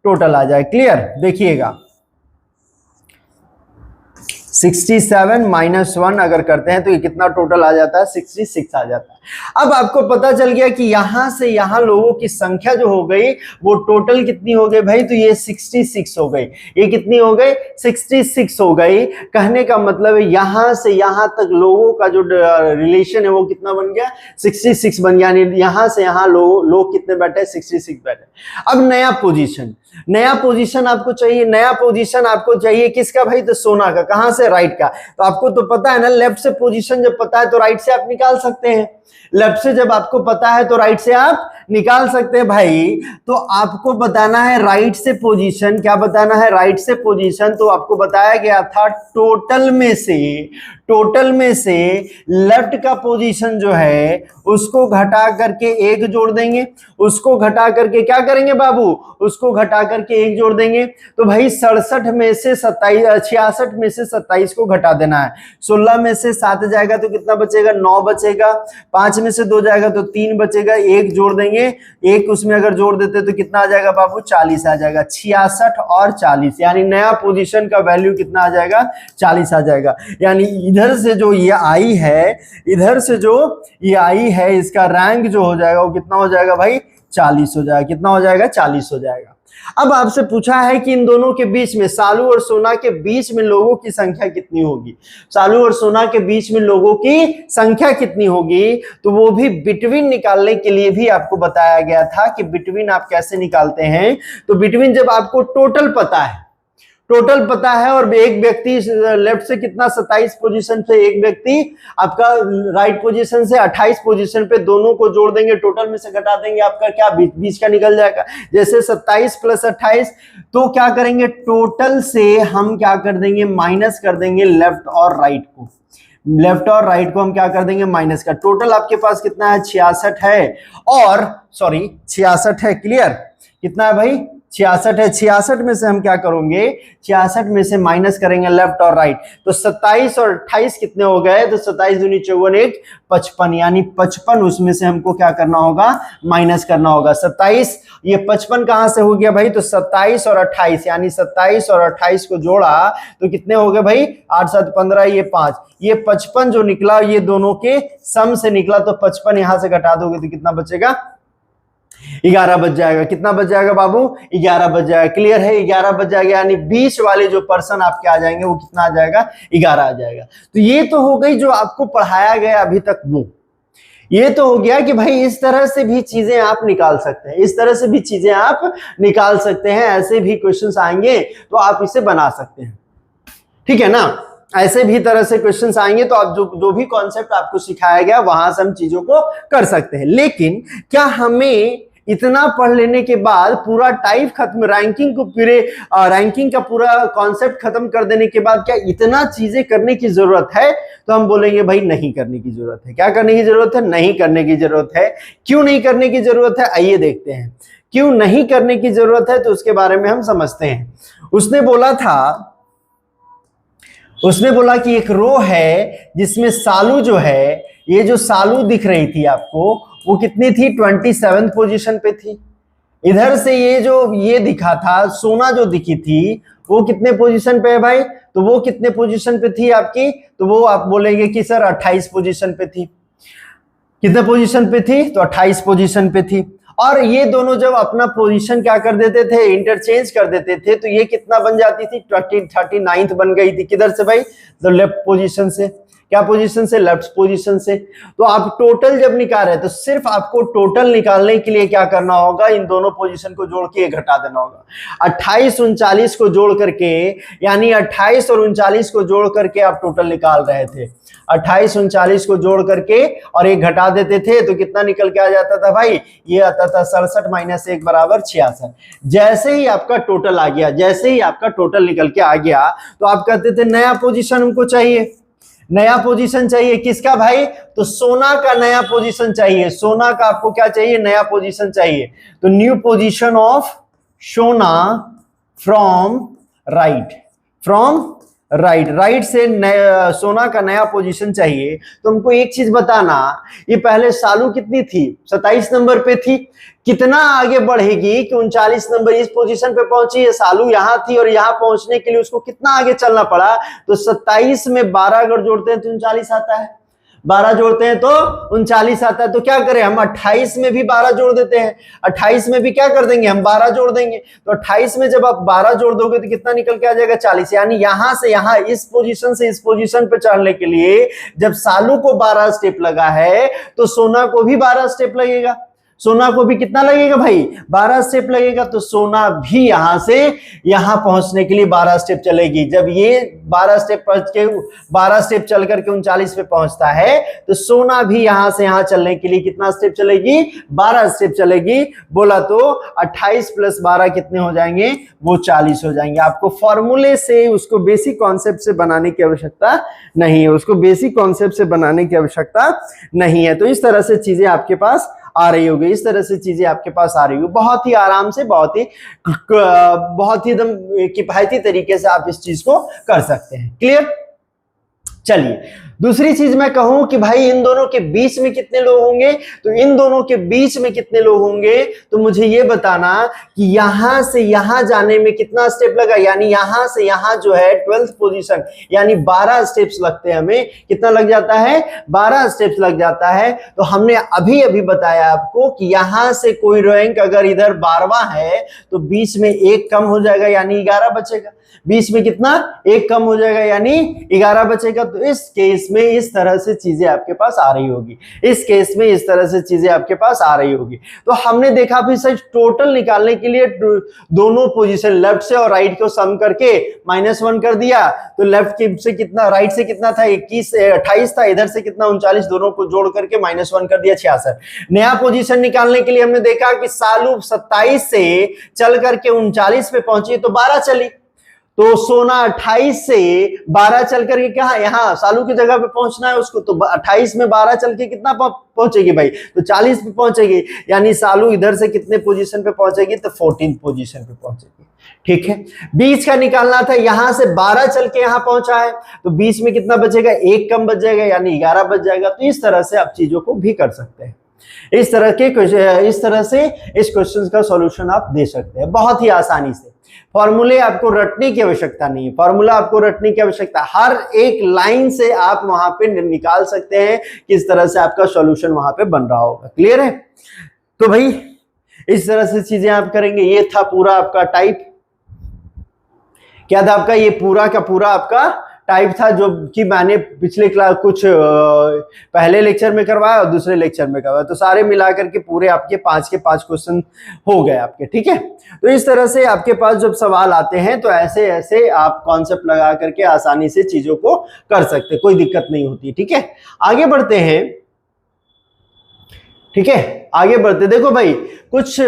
टोटल आ जाएगा। क्लियर, देखिएगा 67 -1 अगर करते हैं तो ये कितना टोटल आ जाता है, 66 आ जाता है। अब आपको पता चल गया कि यहां से यहां लोगों की संख्या जो हो गई वो टोटल कितनी हो गई भाई, तो ये 66 हो गई। ये कितनी हो गई, 66 हो गई। कहने का मतलब है यहां से यहां तक लोगों का जो रिलेशन है वो कितना बन गया, 66 बन गया। यानी यहां से यहां लोग कितने बैठे, 66 बैठे। अब नया पोजीशन आपको चाहिए, नया पोजीशन आपको चाहिए किसका भाई, तो सोना का। कहां से, राइट का। तो आपको तो पता है ना, लेफ्ट से पोजीशन जब पता है तो राइट से आप निकाल सकते हैं। लेफ्ट से जब आपको पता है तो राइट से आप निकाल सकते हैं भाई। तो आपको बताना है राइट से पोजीशन, क्या बताना है, राइट से पोजीशन। तो आपको बताया गया था टोटल में से लेफ्ट का पोजीशन जो है उसको घटा करके 1 जोड़ देंगे, उसको घटा करके क्या करेंगे बाबू, उसको घटा करके 1 जोड़ देंगे। तो भाई 67 में से 66 में से 27 को घटा देना है। 16 में से 7 जाएगा तो कितना बचेगा, 9 बचेगा। 5 में से 2 जाएगा तो 3 बचेगा, 1 जोड़ देंगे, 1 उसमें अगर जोड़ देते तो कितना आ जाएगा बाबू, 40 आ जाएगा। 66 और 40 यानी नया पोजीशन का वैल्यू कितना आ जाएगा, 40 आ जाएगा। यानी इधर से जो ये आई है, इधर से जो ये आई है, इसका रैंक जो हो जाएगा वो कितना हो जाएगा भाई, 40 हो जाएगा। कितना हो जाएगा, 40 हो जाएगा। अब आपसे पूछा है कि इन दोनों के बीच में, सालू और सोना के बीच में लोगों की संख्या कितनी होगी, सालू और सोना के बीच में लोगों की संख्या कितनी होगी। तो वो भी बिटवीन निकालने के लिए भी आपको बताया गया था कि बिटवीन आप कैसे निकालते हैं। तो बिटवीन जब आपको टोटल पता है और एक व्यक्ति लेफ्ट से कितना 27 पोजीशन से, एक व्यक्ति आपका राइट पोजीशन से 28 पोजीशन पे, दोनों को जोड़ देंगे, टोटल में से घटा देंगे, आपका क्या बीच का निकल जाएगा। जैसे 27 + 28, तो क्या करेंगे, टोटल से हम क्या कर देंगे, माइनस कर देंगे लेफ्ट और राइट को। लेफ्ट और राइट को हम क्या कर देंगे, माइनस का। टोटल आपके पास कितना है, 66 है, और 66 है। क्लियर, कितना है भाई, 66 है। 66 में से हम क्या करेंगे, 66 में से माइनस करेंगे लेफ्ट और राइट। तो 27 और 28 कितने हो गए, तो 27 दूनी 54 1 55, यानी 55 उसमें से हमको क्या करना होगा, माइनस करना होगा। 27, ये 55 कहां से हो गया भाई, तो 27 और 28, यानी 27 और 28 को जोड़ा तो कितने हो गए भाई, 8 7 15, ये 5, ये 55 जो निकला ये दोनों के सम से निकला। तो 55 यहां से घटा दोगे तो कितना बचेगा, 11 बच जाएगा। कितना बच जाएगा बाबू, 11 बच जाएगा। क्लियर है, 11 बच जाएगा। यानी 20 वाले जो पर्सन आपके आ जाएंगे वो कितना आ जाएगा, 11 आ जाएगा। तो ये तो हो गई जो आपको पढ़ाया गया अभी तक, वो ये तो हो गया कि भाई इस तरह से भी चीजें आप निकाल सकते हैं, इस तरह से भी चीजें आप निकाल सकते हैं। ऐसे भी क्वेश्चंस आएंगे तो आप इसे बना सकते हैं, ठीक है ना। ऐसे भी तरह से क्वेश्चंस आएंगे तो आप जो भी कॉन्सेप्ट आपको सिखाया गया वहां से हम चीजों को कर सकते हैं। लेकिन क्या हमें इतना पढ़ लेने के बाद पूरा टाइप खत्म, रैंकिंग का पूरा कॉन्सेप्ट खत्म कर देने के बाद क्या इतना चीजें करने की जरूरत है? तो हम बोलेंगे भाई नहीं करने की जरूरत है। क्या करने की जरूरत है? नहीं करने की जरूरत है। क्यों नहीं करने की जरूरत है, आइए देखते हैं क्यों नहीं करने की जरूरत है। तो उसके बारे में हम समझते हैं। उसने बोला कि एक रो है जिसमें सालू जो है, ये जो सालू दिख रही थी आपको, वो कितनी थी, 27th पोजीशन पे थी। इधर से ये दिखा था, सोना जो दिखी थी वो कितने पोजीशन पे है भाई, तो वो कितने पोजीशन पे थी आपकी, तो वो आप बोलेंगे कि सर 28 पोजीशन पे थी। कितने पोजीशन पे थी, तो 28 पोजीशन पे थी। और ये दोनों जब अपना पोजीशन क्या कर देते थे, इंटरचेंज कर देते थे, तो ये कितना बन जाती थी, 39th बन गई थी। किधर से भाई, तो लेफ्ट पोजीशन से। क्या पोजीशन से, लेफ्ट पोजीशन से। तो आप टोटल जब निकाल रहे तो सिर्फ आपको टोटल निकालने के लिए क्या करना होगा, इन दोनों पोजीशन को जोड़ के घटा देना होगा। 28 39 को जोड़ करके, यानी 28 और 39 को जोड़ करके आप टोटल निकाल रहे थे। 28 39 को जोड़ करके और एक घटा देते थे तो कितना निकल के आ जाता था भाई, ये आता था 67 - 1 बराबर 66। जैसे ही आपका टोटल आ गया, जैसे ही आपका टोटल निकल के आ गया, तो आप कहते थे नया पोजीशन हमको चाहिए। नया पोजीशन चाहिए किसका भाई, तो सोना का नया पोजीशन चाहिए। सोना का आपको क्या चाहिए, नया पोजीशन चाहिए। तो न्यू पोजीशन ऑफ सोना फ्रॉम राइट, राइट से सोना का नया पोजीशन चाहिए। तो हमको एक चीज बताना, ये पहले सालू कितनी थी, 27 नंबर पे थी। कितना आगे बढ़ेगी कि 39 नंबर इस पोजीशन पे पहुंची है, सालू यहां थी और यहां पहुंचने के लिए उसको कितना आगे चलना पड़ा, तो 27 में 12 अगर जोड़ते हैं तो 39 आता है, 12 जोड़ते हैं तो 39 आता है। तो क्या करें हम, 28 में भी 12 जोड़ देते हैं, 28 में भी क्या कर देंगे हम, 12 जोड़ देंगे। तो 28 में जब आप 12 जोड़ दोगे तो कितना निकल के आ जाएगा, 40। यानी यहां से यहां इस पोजीशन से इस पोजीशन पे चढ़ने के लिए जब सालू को 12 स्टेप लगा है, तो सोना को भी 12 स्टेप लगेगा। सोना को भी कितना लगेगा भाई, 12 स्टेप लगेगा। तो सोना भी यहां से यहां पहुंचने के लिए 12 स्टेप चलेगी। जब ये 12 स्टेप पहुंच के 12 स्टेप चल करके 39 पे पहुंचता है, तो सोना भी यहां से यहां चलने के लिए कितना स्टेप चलेगी, 12 स्टेप चलेगी। बोला तो 28 + 12 कितने हो जाएंगे, वो 40 हो जाएंगे। आपको फॉर्मूले से, उसको बेसिक कॉन्सेप्ट से बनाने की आवश्यकता नहीं है, उसको बेसिक कॉन्सेप्ट से बनाने की आवश्यकता नहीं है। तो इस तरह से चीजें आपके पास आ रही होगी, इस तरह से चीजें आपके पास आ रही होगी। बहुत ही आराम से, बहुत ही एकदम किफायती तरीके से आप इस चीज को कर सकते हैं। क्लियर। चलिए दूसरी चीज मैं कहूं कि भाई इन दोनों के बीच में कितने लोग होंगे, तो इन दोनों के बीच में कितने लोग होंगे, तो मुझे ये बताना कि यहां से यहां जाने में कितना स्टेप लगा। यानी यहां से यहां जो है 12th पोजीशन, यानी 12 स्टेप्स लगते हैं हमें। कितना लग जाता है, 12 स्टेप्स लग जाता है। तो हमने अभी अभी बताया आपको कि यहां से कोई रैंक अगर इधर 12वां है तो बीच में एक कम हो जाएगा, यानी 11 बचेगा। बीच में कितना, एक कम हो जाएगा, यानी 11 बचेगा। तो इस केस में इस तरह से चीजें आपके पास आ रही होगी, इस केस में इस तरह से चीजें आपके पास आ रही होगी। तो हमने देखा फिर सच टोटल निकालने के लिए दोनों पोजीशन लेफ्ट से और राइट को सम करके -1 कर दिया। तो लेफ्ट से कितना, राइट से कितना था, 28 था, इधर से कितना 39, दोनों को जोड़ करके -1 कर दिया, 66। नया पोजीशन निकालने के लिए हमने देखा कि सालू 27 से चल करके 39 पे पहुंची तो 12 चली। तो सोना 28 से 12 चल करके कहा, यहाँ सालू की जगह पे पहुंचना है उसको, तो 28 में 12 चल के कितना पहुंचेगी भाई, तो 40 पे पहुंचेगी। यानी सालू इधर से कितने पोजीशन पे पहुंचेगी, तो 14th पोजीशन पे पहुंचेगी। ठीक है। बीच का निकालना था, यहां से 12 चल के यहां पहुंचा है, तो बीच में कितना बचेगा, एक कम बच जाएगा, यानी 11 बच जाएगा। तो इस तरह से आप चीजों को भी कर सकते हैं। इस तरह से इस क्वेश्चन का सॉल्यूशन आप दे सकते हैं बहुत ही आसानी से। फॉर्मूले आपको रटने की आवश्यकता नहीं है, फॉर्मूला आपको रटने की आवश्यकता, हर एक लाइन से आप वहां पे निकाल सकते हैं किस तरह से आपका सॉल्यूशन वहां पे बन रहा होगा। क्लियर है। तो भाई इस तरह से चीजें आप करेंगे। ये था पूरा आपका टाइप, क्या था आपका, ये पूरा का पूरा आपका टाइप था जो कि मैंने पिछले क्लास कुछ पहले लेक्चर में करवाया और दूसरे लेक्चर में करवाया। तो सारे मिलाकर के पूरे आपके 5 के 5 क्वेश्चन हो गए आपके। ठीक है। तो इस तरह से आपके पास जब सवाल आते हैं तो ऐसे ऐसे आप कॉन्सेप्ट लगा करके आसानी से चीजों को कर सकते हैं, कोई दिक्कत नहीं होती। ठीक है। आगे बढ़ते हैं। ठीक है, आगे बढ़ते, देखो भाई कुछ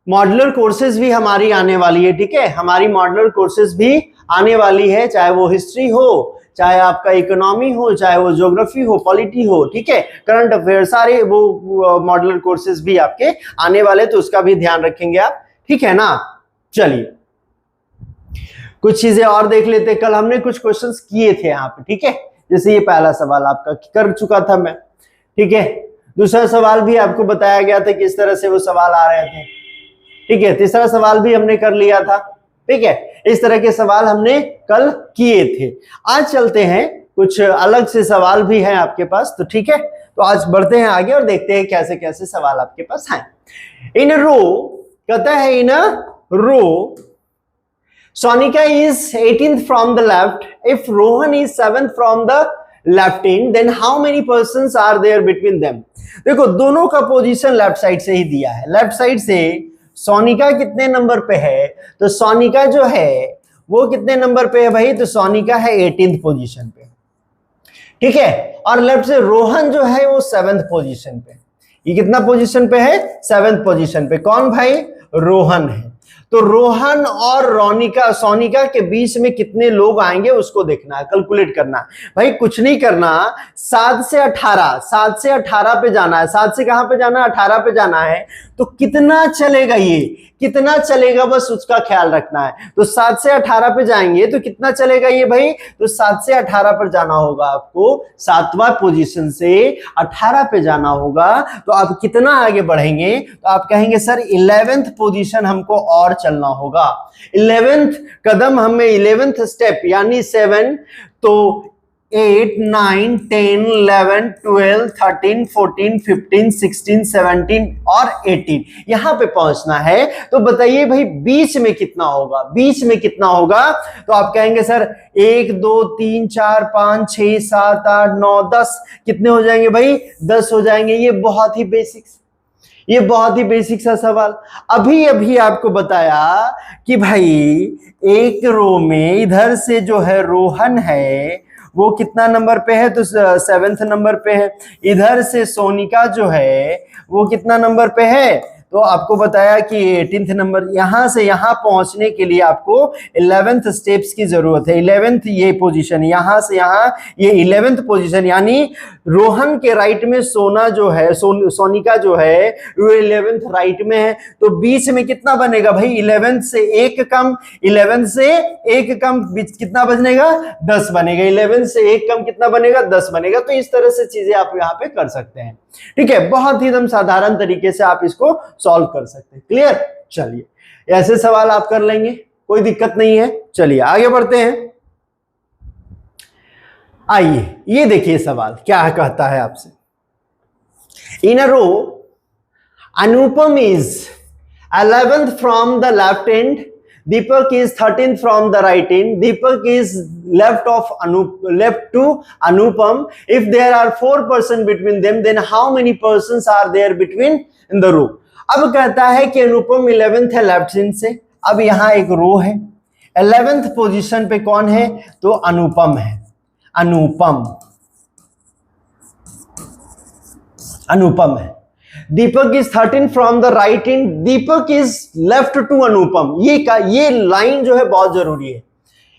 मॉड्यूलर कोर्सेज भी हमारी आने वाली है। ठीक है, हमारी मॉड्यूलर कोर्सेज भी आने वाली है, चाहे वो हिस्ट्री हो, चाहे आपका इकोनॉमी हो, चाहे वो ज्योग्राफी हो, पॉलिटी हो। ठीक है, करंट अफेयर, सारे वो मॉड्यूलर कोर्सेज भी आपके आने वाले, तो उसका भी ध्यान रखेंगे आप। ठीक है ना। चलिए कुछ चीजें और देख लेते। कल हमने कुछ क्वेश्चंस किए थे यहाँ पे। ठीक है, जैसे ये पहला सवाल आपका कर चुका था मैं। ठीक है, दूसरा सवाल भी आपको बताया गया था किस तरह से वो सवाल आ रहे थे, ठीक है। तीसरा सवाल भी हमने कर लिया था, ठीक है। इस तरह के सवाल हमने कल किए थे। आज चलते हैं, कुछ अलग से सवाल भी हैं आपके पास, तो ठीक है। तो आज बढ़ते हैं आगे और देखते हैं कैसे कैसे सवाल आपके पास हैं। इन रो कहता है, इन रो Sonika is 18th from the left. If Rohan is 7th from the left in, then how many persons are there between them? देखो दोनों का पोजीशन लेफ्ट साइड से ही दिया है। लेफ्ट साइड से सोनिका कितने नंबर पे है, तो सोनिका जो है वो कितने नंबर पे है भाई, तो सोनिका है 18th पोजीशन पे, ठीक है। और लेफ्ट से रोहन जो है वो 7th पोजीशन पे। ये कितना पोजीशन पे है, 7th पोजीशन पे। कौन भाई, रोहन है। तो रोहन और रोनिका सोनिका के बीच में कितने लोग आएंगे उसको देखना है, कैलकुलेट करना है भाई। कुछ नहीं करना, 7 से 18 पे जाना है। 7 से कहां पे जाना है, 18 पे जाना है। तो कितना चलेगा, ये कितना चलेगा बस उसका ख्याल रखना है। तो 7 से 18 पे जाएंगे तो कितना चलेगा ये भाई, तो 7 से 18 पर जाना होगा आपको, 7वां पोजीशन से 18 पे जाना होगा। तो आप कितना आगे बढ़ेंगे, तो आप कहेंगे सर 11th पोजीशन हमको और चलना होगा। 11th कदम हमें 11th स्टेप यानी 7, तो 8, 9, 10, 11, 12, 13, 14, 15, 16, 17 और 18 यहां पे पहुंचना है। तो बताइए भाई बीच में कितना होगा, बीच में कितना होगा। तो आप कहेंगे सर 1, 2, 3, 4, 5, 6, 7, 8, 9, 10 कितने हो जाएंगे भाई, 10 हो जाएंगे। ये बहुत ही बेसिक सा सवाल। अभी अभी आपको बताया कि भाई एक रो में इधर से जो है रोहन है वो कितना नंबर पे है, तो 7th नंबर पे है। इधर से सोनिका जो है वो कितना नंबर पे है, तो आपको बताया कि 18th नंबर। यहां से यहां पहुंचने के लिए आपको 11th स्टेप्स की जरूरत है। 11th ये पोजीशन, यहां से यहां ये 11th पोजीशन, यानी रोहन के राइट में सोना जो है, सोनिका जो है वो 11th राइट में है। तो बीच में कितना बनेगा भाई, 11th से एक कम, 11th से एक कम कितना बनेगा, 10 बनेगा। 11th से एक कम कितना बनेगा, 10 बनेगा। तो इस तरह से चीजें आप यहां पे कर सकते हैं, ठीक है। बहुत ही एकदम साधारण तरीके से आप इसको सॉल्व कर सकते हैं। क्लियर, चलिए ऐसे सवाल आप कर लेंगे, कोई दिक्कत नहीं है। चलिए आगे बढ़ते हैं। आइए ये देखिए सवाल क्या कहता है आपसे। In a row Anupam is 11th from the left end, Deepak is 13th from the right end. Deepak is left to Anupam. If there are 4 persons between them, then how many persons are there between in the row? अब कहता है कि अनुपम 11th है लेफ्ट हैंड से। अब यहां एक रो है, 11th पोजीशन पे कौन है, तो अनुपम है। अनुपम है। Deepak is 13 from the right end, Deepak is left to Anupam. ये लाइन जो है बहुत जरूरी है,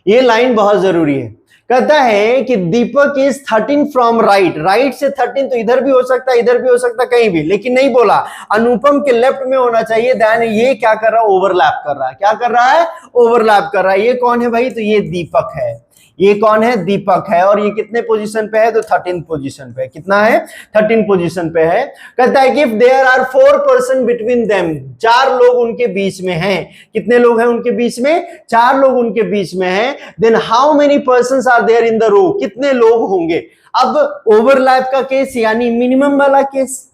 ये लाइन बहुत जरूरी है। कहता है कि दीपक इज 13 फ्रॉम राइट से 13, तो इधर भी हो सकता है, इधर भी हो सकता है, कहीं भी, लेकिन नहीं बोला अनुपम के लेफ्ट में होना चाहिए। देन ये क्या कर रहा है, ओवरलैप कर रहा है। क्या कर रहा है, ओवरलैप कर रहा है। ये कौन है भाई, तो ये दीपक है। ये कौन है, दीपक है। और ये कितने पोजीशन पे है, तो 13th पोजीशन पे। कितना है, 13 पोजीशन पे है। कहता है कि if there are 4 person between them, 4 लोग उनके बीच में हैं। कितने लोग हैं उनके बीच में, 4 लोग उनके बीच में हैं। Then how many persons are there in the row, कितने लोग होंगे। अब ओवरलैप का केस यानी मिनिमम वाला केस,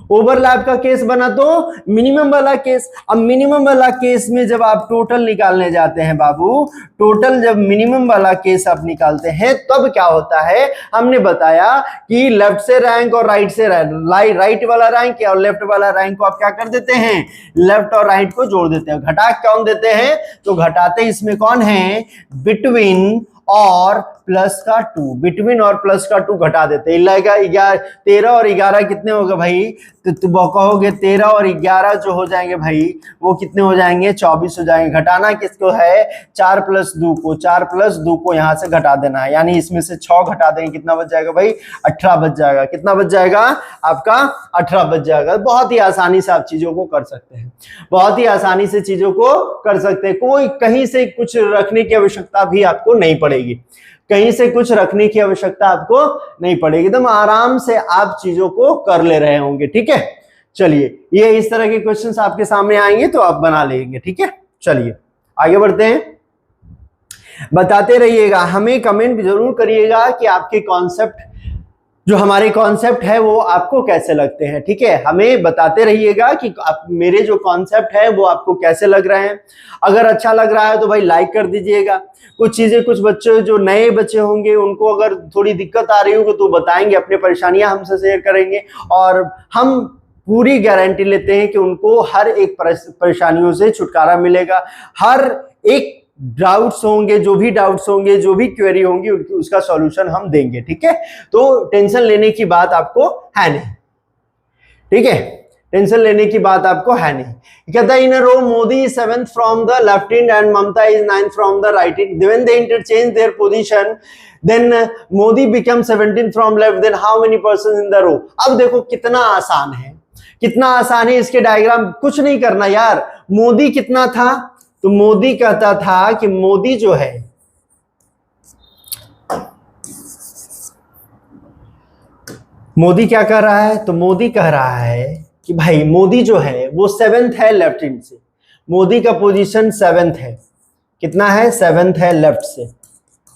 ओवरलैप का केस बना तो मिनिमम वाला केस। अब मिनिमम वाला केस में जब आप टोटल निकालने जाते हैं बाबू, टोटल जब मिनिमम वाला केस आप निकालते हैं तब क्या होता है, हमने बताया कि लेफ्ट से रैंक और राइट से राइट वाला रैंक और लेफ्ट वाला रैंक को आप क्या कर देते हैं, लेफ्ट और राइट को जोड़ देते हैं। घटा कौन देते हैं, तो घटाते इसमें कौन है, बिटवीन और प्लस का 2, बिटवीन और प्लस का 2 घटा देते हैं। 13 और 11 कितने होगा भाई, तो कहोगे 13 और 11 जो हो जाएंगे भाई वो कितने हो जाएंगे, 24 हो जाएंगे। घटाना किसको है, 4 + 2 को, 4 + 2 को यहां से घटा देना है, यानी इसमें से 6 घटा देंगे, कितना बच जाएगा भाई, 18 बच जाएगा। कितना बच जाएगा आपका, 18 बच जाएगा। बहुत ही आसानी से आप चीजों को कर सकते हैं, बहुत ही आसानी से चीजों को कर सकते हैं। कोई कहीं से कुछ रखने की आवश्यकता भी आपको नहीं पड़ेगी। कहीं से कुछ रखने की आवश्यकता आपको नहीं पड़ेगी, एकदम आराम से आप चीजों को कर ले रहे होंगे। ठीक है, चलिए ये इस तरह के क्वेश्चंस आपके सामने आएंगे तो आप बना लेंगे। ठीक है, चलिए आगे बढ़ते हैं। बताते रहिएगा, हमें कमेंट जरूर करिएगा कि आपके कॉन्सेप्ट, जो हमारे कॉन्सेप्ट है वो आपको कैसे लगते हैं। ठीक है, हमें बताते रहिएगा कि आप मेरे जो कॉन्सेप्ट है वो आपको कैसे लग रहे हैं। अगर अच्छा लग रहा है तो भाई लाइक कर दीजिएगा। कुछ चीजें, कुछ बच्चे जो नए बच्चे होंगे उनको अगर थोड़ी दिक्कत आ रही होगी तो बताएंगे, अपनी परेशानियां हमसे शेयर करेंगे और हम पूरी गारंटी लेते हैं कि उनको हर एक परेशानियों से छुटकारा मिलेगा। हर एक डाउट्स होंगे, जो भी डाउट्स होंगे, जो भी क्वेरी होंगी उसका सॉल्यूशन हम देंगे। ठीक है, तो टेंशन लेने की बात आपको है नहीं। ठीक है, टेंशन लेने की बात आपको है नहीं। कहता है in a row Modi is 7th from the left end and Mamata is 9th from the right end when they interchange their position then Modi become 17th from left, then how many persons in the row. अब देखो कितना आसान है, कितना आसान है। इसके डायग्राम कुछ नहीं करना यार। मोदी कितना था, तो मोदी कहता था कि मोदी जो है, मोदी क्या कर रहा है, तो मोदी कह रहा है कि भाई मोदी जो है वो 7th है लेफ्ट हैंड से। मोदी का पोजीशन 7th है। कितना है, 7th है लेफ्ट से,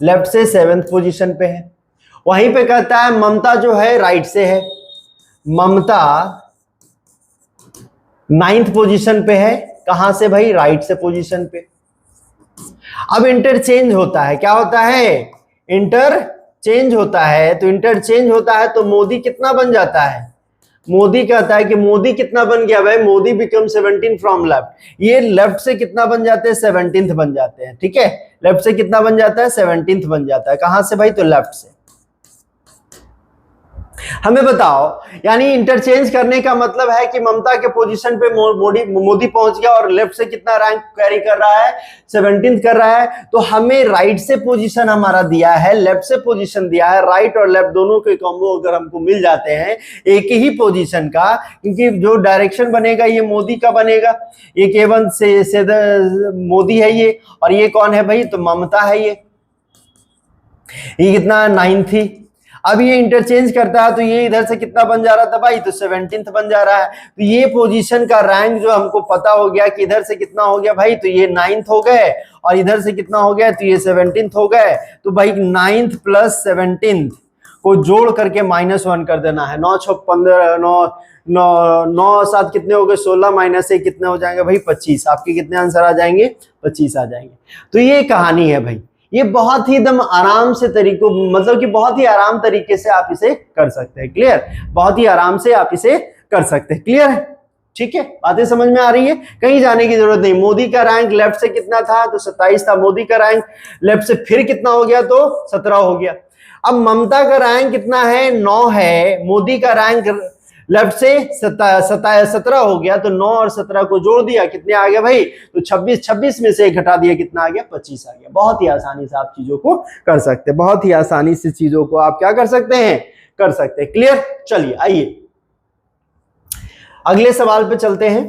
लेफ्ट से 7th पोजीशन पे है। वहीं पे कहता है ममता जो है राइट से है, ममता 9th पोजीशन पे है। कहां से भाई, राइट से पोजीशन पे। अब इंटरचेंज होता है, क्या होता है, इंटरचेंज होता है। तो इंटरचेंज होता है तो मोदी कितना बन जाता है, मोदी कहता है कि मोदी कितना बन गया भाई, मोदी बिकम 17 फ्रॉम लेफ्ट। ये लेफ्ट से कितना बन जाते हैं, 17th बन जाते हैं। ठीक है, लेफ्ट से कितना बन जाता है, 17th बन जाता है। कहां से भाई, तो लेफ्ट से। हमें बताओ, यानी इंटरचेंज करने का मतलब है कि ममता के पोजीशन पे मोदी पहुंच गया और लेफ्ट से कितना रैंक कैरी कर रहा है, 17th कर रहा है। तो हमें राइट से पोजीशन हमारा दिया है, लेफ्ट से पोजीशन दिया है। राइट और लेफ्ट दोनों के कॉम्बो अगर हमको मिल जाते हैं एक ही पोजीशन का, क्योंकि जो डायरेक्शन बनेगा ये मोदी का बनेगा। ये केवल से मोदी है ये, और ये कौन है भाई, तो ममता है। ये कितना, 9th थी। अब ये इंटरचेंज करता है तो ये इधर से कितना बन जा रहा था भाई, तो 17th बन जा रहा है। तो ये पोजीशन का रैंक जो हमको पता हो गया कि इधर से कितना हो गया भाई, तो ये 9th हो गए, और इधर से कितना हो गया, तो ये 17th हो गए। तो भाई 9th प्लस 17th को जोड़ करके -1 कर देना है। 9 6 15 9 7 कितने हो गए, 16 माइनस 1 कितने हो जाएंगे भाई, 25। आपके कितने आंसर आ जाएंगे, 25 आ जाएंगे। तो ये कहानी है भाई। ये बहुत ही एकदम आराम से तरीकों, मतलब कि बहुत ही आराम तरीके से आप इसे कर सकते हैं। क्लियर, बहुत ही आराम से आप इसे कर सकते हैं। क्लियर है, ठीक है, बातें समझ में आ रही है, कहीं जाने की जरूरत नहीं। मोदी का रैंक लेफ्ट से कितना था, तो 27 था। मोदी का रैंक लेफ्ट से फिर कितना हो गया, तो 17 हो गया। अब ममता का रैंक कितना है, 9 है। मोदी का रैंक लेफ्ट से 17 हो गया, तो 9 और 17 को जोड़ दिया, कितने आ गया भाई, तो 26 में से 1 घटा दिया, कितना आ गया, 25 आ गया। बहुत ही आसानी से आप चीजों को कर सकते हैं, बहुत ही आसानी से चीजों को आप क्या कर सकते हैं, कर सकते हैं। क्लियर, चलिए आइए अगले सवाल पे चलते हैं।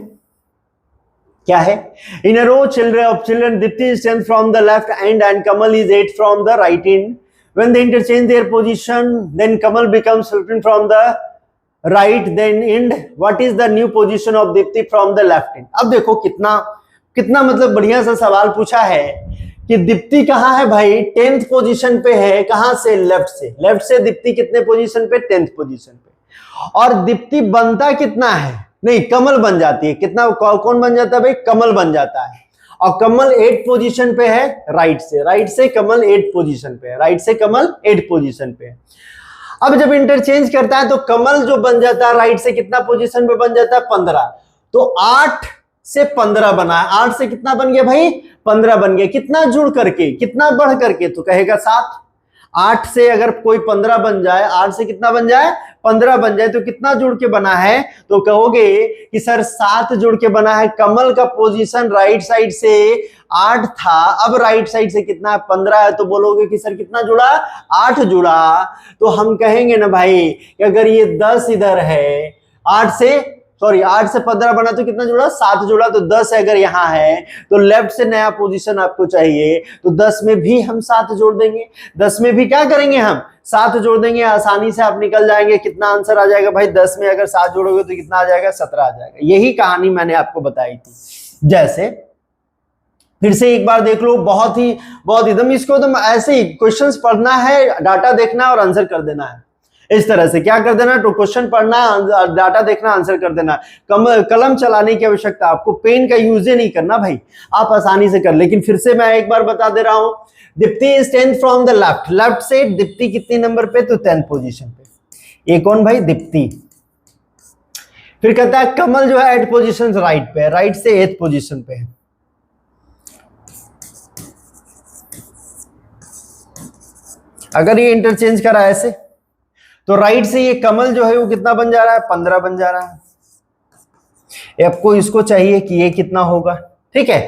क्या है, in a row children Deepti is 10th from the left end Kamal is 8th from the right end when they interchange their position then Kamal becomes 15 from the right then end what is the new position of Deepti from the left end. अब देखो कितना मतलब बढ़िया सा सवाल पूछा है कि दीप्ति कहां है भाई, 10th पोजीशन पे है। कहां से, लेफ्ट से। लेफ्ट से दीप्ति कितने पोजीशन पे, 10th पोजीशन पे। और दीप्ति बनता कितना है, नहीं कमल बन जाती है। कितना, कौन बन जाता है भाई, कमल बन जाता है। और कमल 8th पोजीशन पे है राइट से। राइट से कमल 8th पोजीशन पे है, राइट से कमल 8th पोजीशन पे है। अब जब इंटरचेंज करता है तो कमल जो बन जाता है राइट से कितना पोजीशन पे बन जाता है, 15। तो 8 से 15 बना है, 8 से कितना बन गया भाई, 15 बन गया। कितना जुड़ करके, कितना बढ़ करके, तो कहेगा 7। 8 से अगर कोई 15 बन जाए, 8 से कितना बन जाए, 15 बन जाए, तो कितना जुड़ के बना है, तो कहोगे कि सर 7 जुड़ के बना है। कमल का पोजीशन राइट साइड से 8 था, अब राइट साइड से कितना, 15 है, तो बोलोगे कि सर कितना जुड़ा, 8 जुड़ा। तो हम कहेंगे ना भाई कि अगर ये 10 इधर है, 8 से सॉरी 8 से 15 बना तो कितना जुड़ा, 7 जुड़ा। तो 10 अगर यहाँ है तो लेफ्ट से नया पोजीशन आपको चाहिए, तो 10 में भी हम 7 जोड़ देंगे। 10 में भी क्या करेंगे, हम 7 जोड़ देंगे। आसानी से आप निकल जाएंगे। कितना आंसर आ जाएगा भाई, 10 में अगर 7 जोड़ोगे तो कितना आ जाएगा, 17 आ जाएगा। यही कहानी मैंने आपको बताई थी। जैसे फिर से एक बार देख लो, बहुत एकदम इसको एकदम ऐसे ही क्वेश्चंस पढ़ना है, डाटा देखना है और आंसर कर देना है। इस तरह से क्या कर देना, तो क्वेश्चन पढ़ना, डाटा देखना, आंसर कर देना। कलम चलाने की आवश्यकता, आपको पेन का यूज ही नहीं करना भाई, आप आसानी से कर। लेकिन फिर से मैं एक बार बता दे रहा हूं, Deepti is 10th from the left. Left से दीप्ति कितनी नंबर पे, तो 10th पोजीशन पे। ये कौन भाई, दीप्ति। फिर कहता है कमल जो है 8 पोजीशन राइट पे, राइट से 8th पोजीशन पे है। अगर ये इंटरचेंज करा ऐसे, तो राइट से ये कमल जो है वो कितना बन जा रहा है, 15 बन जा रहा है। आपको इसको चाहिए कि ये कितना होगा, ठीक है।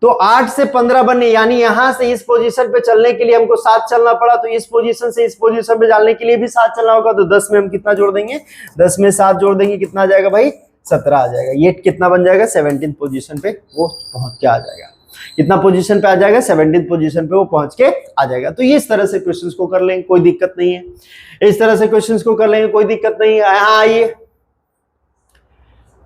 तो 8 से 15 बनने, यानी यहां से इस पोजीशन पे चलने के लिए हमको 7 चलना पड़ा, तो इस पोजीशन से इस पोजीशन पे जाने के लिए भी 7 चलना होगा। तो 10 में हम कितना जोड़ देंगे, 10 में 7 जोड़ देंगे, कितना आ जाएगा भाई, 17 आ जाएगा। ये कितना बन जाएगा, 17th पोजीशन पे वो पहुंच के आ जाएगा। कितना पोजीशन पे आ जाएगा, 17th पोजीशन पे वो पहुंच के आ जाएगा। तो इस तरह से क्वेश्चंस को कर लेंगे, कोई दिक्कत नहीं है। इस तरह से क्वेश्चंस को कर लेंगे, कोई दिक्कत नहीं है। यहां आइए,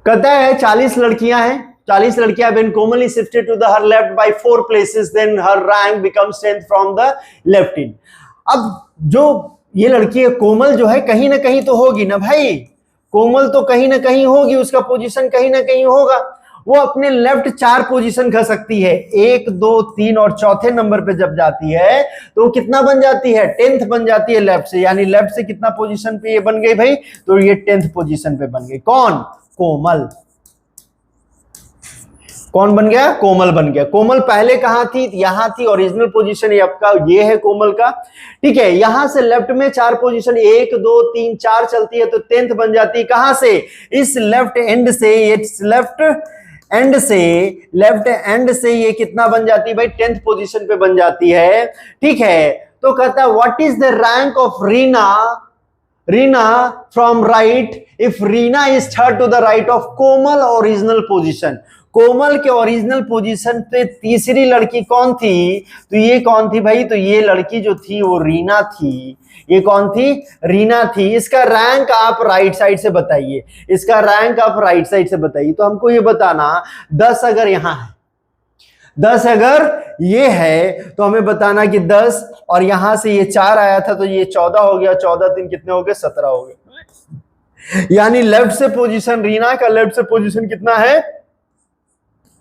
कहता है 40 लड़कियां हैं, 40 लड़कियां been commonly shifted to the her left by 4 places, then her rank becomes 10th from the left in। अब जो ये लड़की है कोमल जो है, कहीं ना कहीं तो होगी ना भाई, कोमल तो कहीं ना कहीं होगी, उसका पोजीशन कहीं ना कहीं होगा। वो अपने लेफ्ट 4 पोजीशन कर सकती है, 1 2 3 और चौथे नंबर पे जब जाती है तो वो कितना बन जाती है, 10th बन जाती है लेफ्ट से। यानी लेफ्ट से कितना पोजीशन पे ये बन गई भाई, तो ये 10th पोजीशन पे बन गई। कौन, कोमल। कौन बन गया, कोमल बन गया। कोमल पहले कहां थी, यहां थी, ओरिजिनल पोजीशन आपका ये है कोमल का, ठीक है। यहां से लेफ्ट में 4 पोजीशन 1 2 3 4 चलती है, तो 10th बन जाती है। कहां से, इस लेफ्ट एंड से, इट्स लेफ्ट एंड से ये कितना बन जाती है भाई, 10th पोजीशन पे बन जाती है, ठीक है। तो कहता है what is the rank of Reena from right if Reena is third to the right of Komal original position. Komal के ओरिजिनल पोजीशन पे तीसरी लड़की कौन थी, तो ये कौन थी भाई, तो ये लड़की जो थी वो रीना थी। ये कौन थी, रीना थी। इसका रैंक आप राइट साइड से बताइए, इसका रैंक आप राइट साइड से बताइए। तो हमको ये बताना 10 अगर यहां है, 10 अगर ये है तो हमें बताना कि 10 और यहां से ये 4 आया था, तो ये 14 हो गया। 14 3 कितने हो गए, 17 हो गए। यानी लेफ्ट से पोजीशन, रीना का लेफ्ट से पोजीशन कितना है,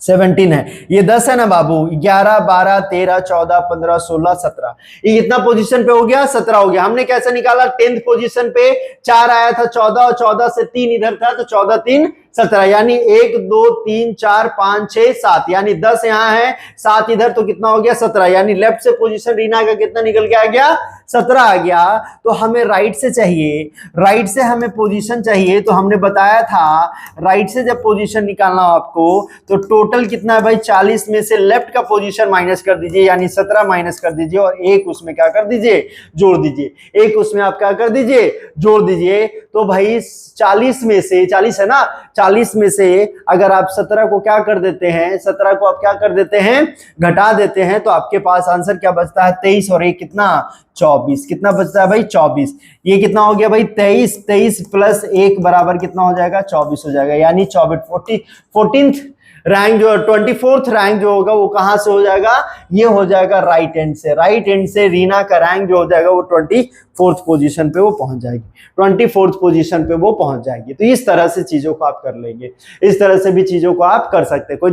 17 है। ये 10 है ना बाबू, 11 12 13 14 15 16 17, ये कितना पोजीशन पे हो गया, 17 हो गया। हमने कैसे निकाला, 10th पोजीशन पे 4 आया था, 14 और 14 से 3 इधर था, तो 14 3 17, यानी 1 2 3 4 5 6 7, यानी 10 यहां है, 7 इधर, तो कितना हो गया, 17। यानी लेफ्ट से पोजीशन रीना का कितना निकल के आ गया, 17 आ गया। तो हमें राइट से चाहिए, राइट से हमें पोजीशन चाहिए। तो हमने बताया था राइट से जब पोजीशन निकालना हो आपको, तो टोटल कितना है भाई, 40 में से लेफ्ट का पोजीशन माइनस कर दीजिए, यानी 17 माइनस कर दीजिए, और एक उसमें क्या कर दीजिए, जोड़ दीजिए। एक उसमें आप क्या कर दीजिए, जोड़ दीजिए। तो भाई 40 में से, 40 है ना, 40 में से अगर आप 17 को क्या कर देते हैं, 17 को आप क्या कर देते हैं, घटा देते हैं, तो आपके पास आंसर क्या बचता है, 23 और 1 कितना, 24। कितना बचता है भाई, 24। ये कितना हो गया भाई, 23, 23 प्लस 1 बराबर कितना हो जाएगा, 24 हो जाएगा। यानी 24 14th रैंक जो 24th रैंक जो होगा वो कहां से हो जाएगा, ये हो जाएगा राइट एंड से। राइट एंड से रीना का रैंक जो हो जाएगा वो 24th पोजीशन पे वो पहुंच जाएगी, 24th पोजीशन पे वो पहुंच जाएगी। तो इस तरह से चीजों को आप कर लेंगे, इस तरह से भी चीजों को आप कर सकते हैं। कोई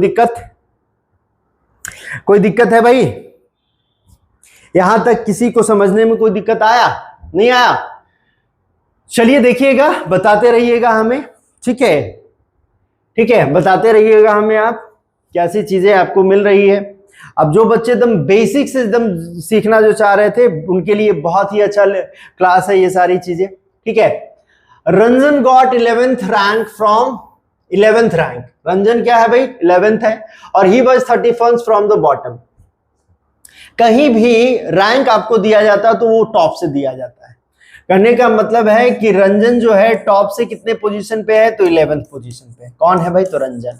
दिक्कत है भाई, यहां तक किसी को समझने में कोई दिक्कत आया, नहीं आया? चलिए देखिएगा, बताते रहिएगा हमें, ठीक है, बताते रहिएगा हमें आप कैसी चीजें आपको मिल रही है। अब जो बच्चे एकदम बेसिक से एकदम सीखना जो चाह रहे थे उनके लिए बहुत ही अच्छा क्लास है ये सारी चीजें, ठीक है। Ranjan got 11th rank from 11th rank. Ranjan क्या है भाई, 11th है, और he was 31st from the bottom. कहीं भी रैंक आपको दिया जाता है तो वो टॉप से दिया जाता है। कहने का मतलब है कि रंजन जो है टॉप से कितने पोजीशन पे है, तो 11th पोजीशन पे। कौन है भाई, तो रंजन।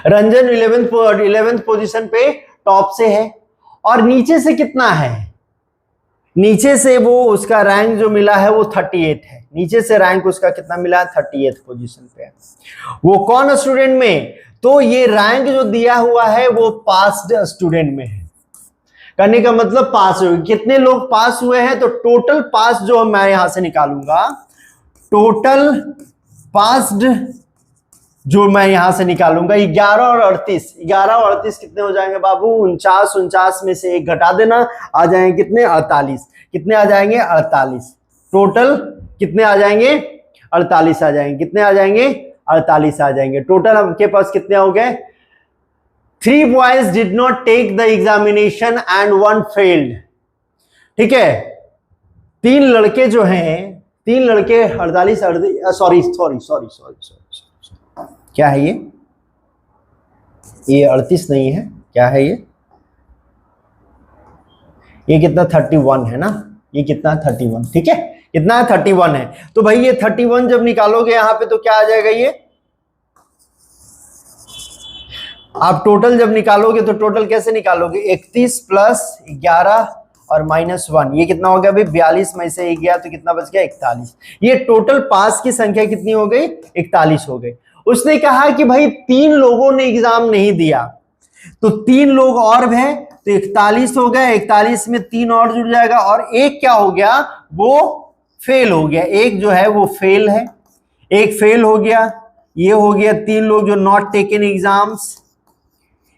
रंजन 11th पोजीशन पे टॉप से है। और नीचे से कितना है, नीचे से वो उसका रैंक जो मिला है वो 38 है। नीचे से रैंक उसका कितना मिला है, 38th पोजीशन पे है। वो कौन स्टूडेंट में, तो ये रैंक जो दिया हुआ है वो पास्ड स्टूडेंट में है। करने का मतलब पास हुए, कितने लोग पास हुए हैं, तो टोटल पास जो मैं यहां से निकालूंगा, टोटल पास्ड जो मैं यहां से निकालूंगा 11 और 38, 11 और 38 कितने हो जाएंगे बाबू, 49 में से एक घटा देना, आ जाएंगे कितने, 48। कितने आ जाएंगे, 48। टोटल कितने आ जाएंगे, 48 आ जाएंगे। कितने आ जाएंगे, 48 आ जाएंगे। टोटल आपके पास कितने हो गए, 3 boys did not take the examination and 1 failed। ठीक है, 3 लड़के जो हैं, 3 लड़के 48, सॉरी, क्या है ये 38 नहीं है, क्या है ये कितना 31 है ना, ये कितना 31, ठीक है, कितना 31 है। तो भाई ये 31 जब निकालोगे यहां पे तो क्या आ जाएगा, ये आप टोटल जब निकालोगे तो टोटल कैसे निकालोगे, 31 प्लस 11 और -1, ये कितना हो गया भाई, 42 में से 1 गया तो कितना बच गया, 41। ये टोटल पास की संख्या कितनी हो गई, 41 हो गई। उसने कहा कि भाई 3 लोगों ने एग्जाम नहीं दिया, तो 3 लोग और हैं, तो 41 हो गया, 41 में 3 और जुड़ जाएगा, और एक क्या हो गया, वो फेल हो गया। एक जो है वो फेल है, एक फेल हो गया, ये हो गया 3 लोग जो नॉट टेकन एग्जाम्स।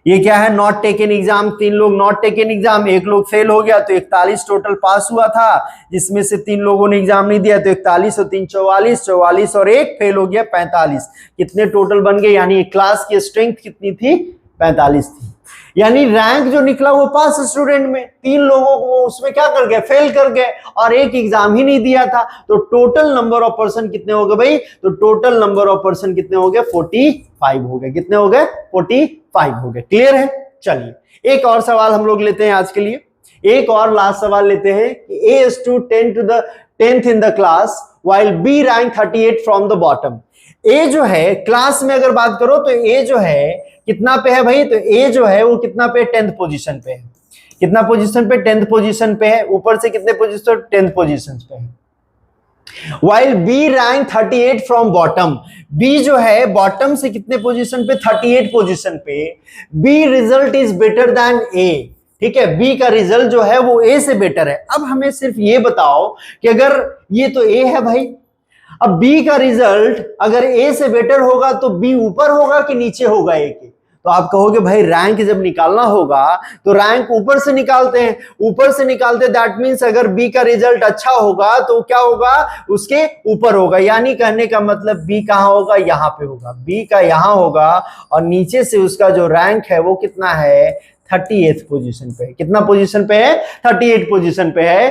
ये क्या है, नॉट टेकन एग्जाम, 3 लोग नॉट टेकन एग्जाम, 1 लोग फेल हो गया, तो 41 टोटल पास हुआ था, जिसमें से 3 लोगों ने एग्जाम नहीं दिया, तो 41 और 3 44, 44 और 1 फेल हो गया, 45। कितने टोटल बन गए, यानी क्लास की स्ट्रेंथ कितनी थी, 45 थी। यानी रैंक जो निकला वो पास स्टूडेंट में, 3 लोगों को उसमें क्या कर गए, फेल कर गए, और एक एग्जाम ही नहीं दिया था। तो टोटल नंबर ऑफ पर्सन कितने हो गए भाई, तो टोटल नंबर ऑफ पर्सन कितने हो गए, 45 हो गए। कितने हो गए, 45 हो गए। क्लियर है। चलिए एक और सवाल हम लोग लेते हैं आज के लिए, एक और लास्ट सवाल लेते हैं कि A is to 10th in the class while B rank 38 from the bottom। A जो है क्लास में अगर बात करो तो A जो है कितना पे है भाई, तो A जो है वो कितना पे, 10th पोजीशन पे है। कितना पोजीशन पे, 10th पोजीशन पे है। ऊपर से कितने पोजीशन, 10th पोजीशन पे है। While B rank 38 from bottom, B जो है बॉटम से कितने पोजीशन पे, 38 पोजीशन पे। B result is better than A। ठीक है, B का रिजल्ट जो है वो A से बेटर है। अब हमें सिर्फ ये बताओ कि अगर ये तो A है भाई, अब B का रिजल्ट अगर A से बेटर होगा तो B ऊपर होगा कि नीचे होगा A के, तो आप कहोगे भाई रैंक जब निकालना होगा तो रैंक ऊपर से निकालते हैं, ऊपर से निकालते, दैट मींस अगर B का रिजल्ट अच्छा होगा तो क्या होगा, उसके ऊपर होगा। यानी कहने का मतलब B कहां होगा, यहां पे होगा, B का यहां होगा, और नीचे से उसका जो रैंक है वो कितना है, 38th पोजीशन पे। कितना पोजीशन पे है, 38 पोजीशन पे है।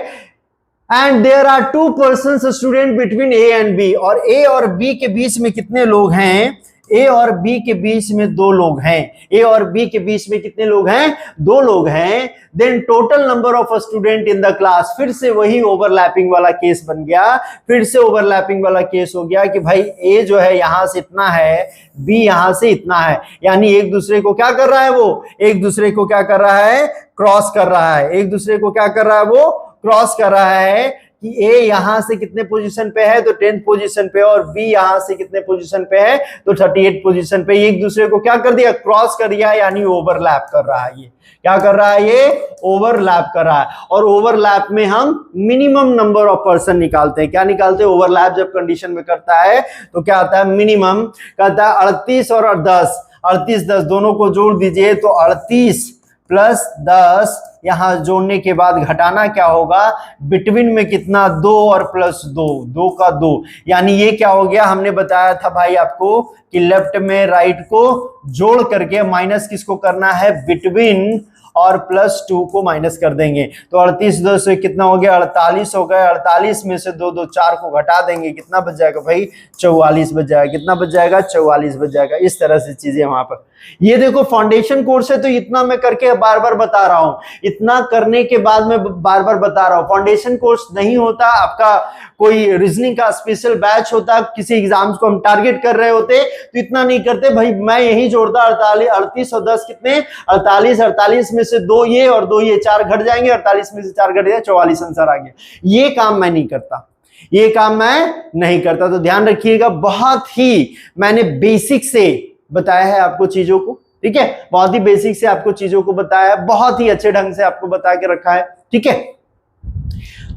And there are 2 persons student between A and B, और A और B के बीच में कितने लोग हैं, A और B के बीच में 2 लोग हैं। A और B के बीच में कितने लोग हैं, 2 लोग हैं। Then total number of student in the class, फिर से वही ओवरलैपिंग वाला केस बन गया, फिर से ओवरलैपिंग वाला केस हो गया कि भाई A जो है यहां से इतना है, B यहां से इतना है, यानी एक दूसरे को क्या कर रहा है, वो एक दूसरे को क्या कर रहा है, क्रॉस कर रहा है। एक दूसरे को क्या कर रहा है, वो क्रॉस कर रहा है कि A यहां से कितने पोजीशन पे है, तो 10th पोजीशन पे, और B यहां से कितने पोजीशन पे है, तो 38 पोजीशन पे। एक दूसरे को क्या कर दिया, क्रॉस कर दिया, यानी ओवरलैप कर रहा है। ये क्या कर रहा है, ये ओवरलैप कर रहा है। और ओवरलैप में हम मिनिमम नंबर ऑफ पर्सन निकालते हैं। क्या निकालते हैं, ओवरलैप जब कंडीशन में करता है तो क्या आता है, मिनिमम कहता है 38 और 10, 38 10 दोनों को जोड़ दीजिए, तो 38 प्लस 10 यहां जोड़ने के बाद घटाना क्या होगा, बिटवीन में कितना, 2 और प्लस 2, 2 का 2, यानी ये क्या हो गया, हमने बताया था भाई आपको कि लेफ्ट में राइट को जोड़ करके माइनस किसको करना है, बिटवीन, और +2 को माइनस कर देंगे। तो 38 2 से कितना हो गया, 48 हो गया। 48 में से 2 2 4 को घटा देंगे, कितना बच जाएगा भाई, 44 बच जाएगा। कितना बच जाएगा, 44 बच जाएगा। इस तरह से चीजें वहां पर। ये देखो फाउंडेशन कोर्स है तो इतना मैं करके बार बार बता रहा हूं, इतना करने के बाद मैं बार बार बता रहा हूं। फाउंडेशन कोर्स नहीं होता, आपका कोई रीजनिंग का स्पेशल बैच होता, किसी एग्जाम्स को हम टारगेट कर रहे होते तो इतना नहीं करते भाई। मैं यही जोड़ता 48 38 और 10 कितने, 48। 48 में से 2 ये और 2 ये, 4 घट जाएंगे। 48 में से 4 घट गया, 44 आंसर आ गया। ये काम मैं नहीं करता, ये काम मैं नहीं करता। तो ध्यान रखिएगा, बहुत ही मैंने बेसिक से बताया है आपको चीजों को, ठीक है। बहुत ही बेसिक से आपको चीजों को बताया है, बहुत ही अच्छे ढंग से आपको बता के रखा है, ठीक है।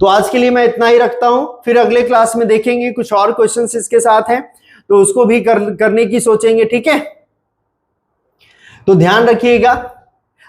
तो आज के लिए मैं इतना ही रखता हूं, फिर अगले क्लास में देखेंगे कुछ और क्वेश्चंस इसके साथ हैं तो उसको भी करने की सोचेंगे, ठीक है। तो ध्यान रखिएगा।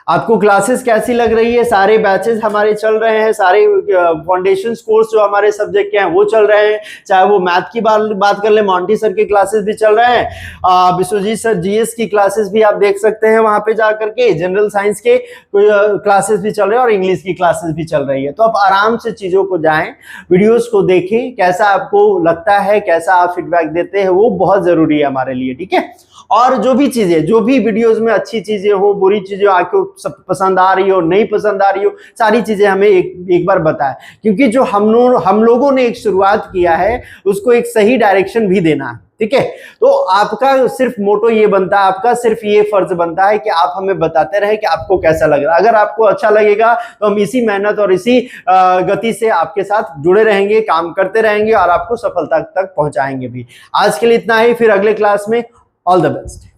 आपको क्लासेस कैसी लग रही है, सारे बैचेस हमारे चल रहे हैं, सारे फाउंडेशन कोर्स जो हमारे सब्जेक्ट के हैं वो चल रहे हैं। चाहे वो मैथ की बात कर ले, मॉन्टी सर के क्लासेस भी चल रहे हैं, विश्वजीत सर जीएस की क्लासेस भी आप देख सकते हैं वहां पे जाकर के। जनरल साइंस के क्लासेस भी चल रहे हैं और इंग्लिश की क्लासेस भी चल रही है। तो आप आराम से चीजों को जाएं, वीडियोज को देखें, कैसा आपको लगता है, कैसा आप फीडबैक देते हैं, वो बहुत जरूरी है हमारे लिए, ठीक है। और जो भी चीजें, जो भी वीडियोस में अच्छी चीजें हो, बुरी चीजें आपको सब पसंद आ रही हो, नहीं पसंद आ रही हो, सारी चीजें हमें एक बार बताएं, क्योंकि जो हम लोगों ने एक शुरुआत किया है उसको एक सही डायरेक्शन भी देना है, ठीक है। तो आपका सिर्फ मोटो ये बनता है, आपका सिर्फ ये फर्ज बनता है कि आप हमें बताते रहे कि आपको कैसा लग रहा है। अगर आपको अच्छा लगेगा तो हम इसी मेहनत और इसी गति से आपके साथ जुड़े रहेंगे, काम करते रहेंगे और आपको सफलता तक पहुंचाएंगे भी। आज के लिए इतना ही, फिर अगले क्लास में ऑल द बेस्ट।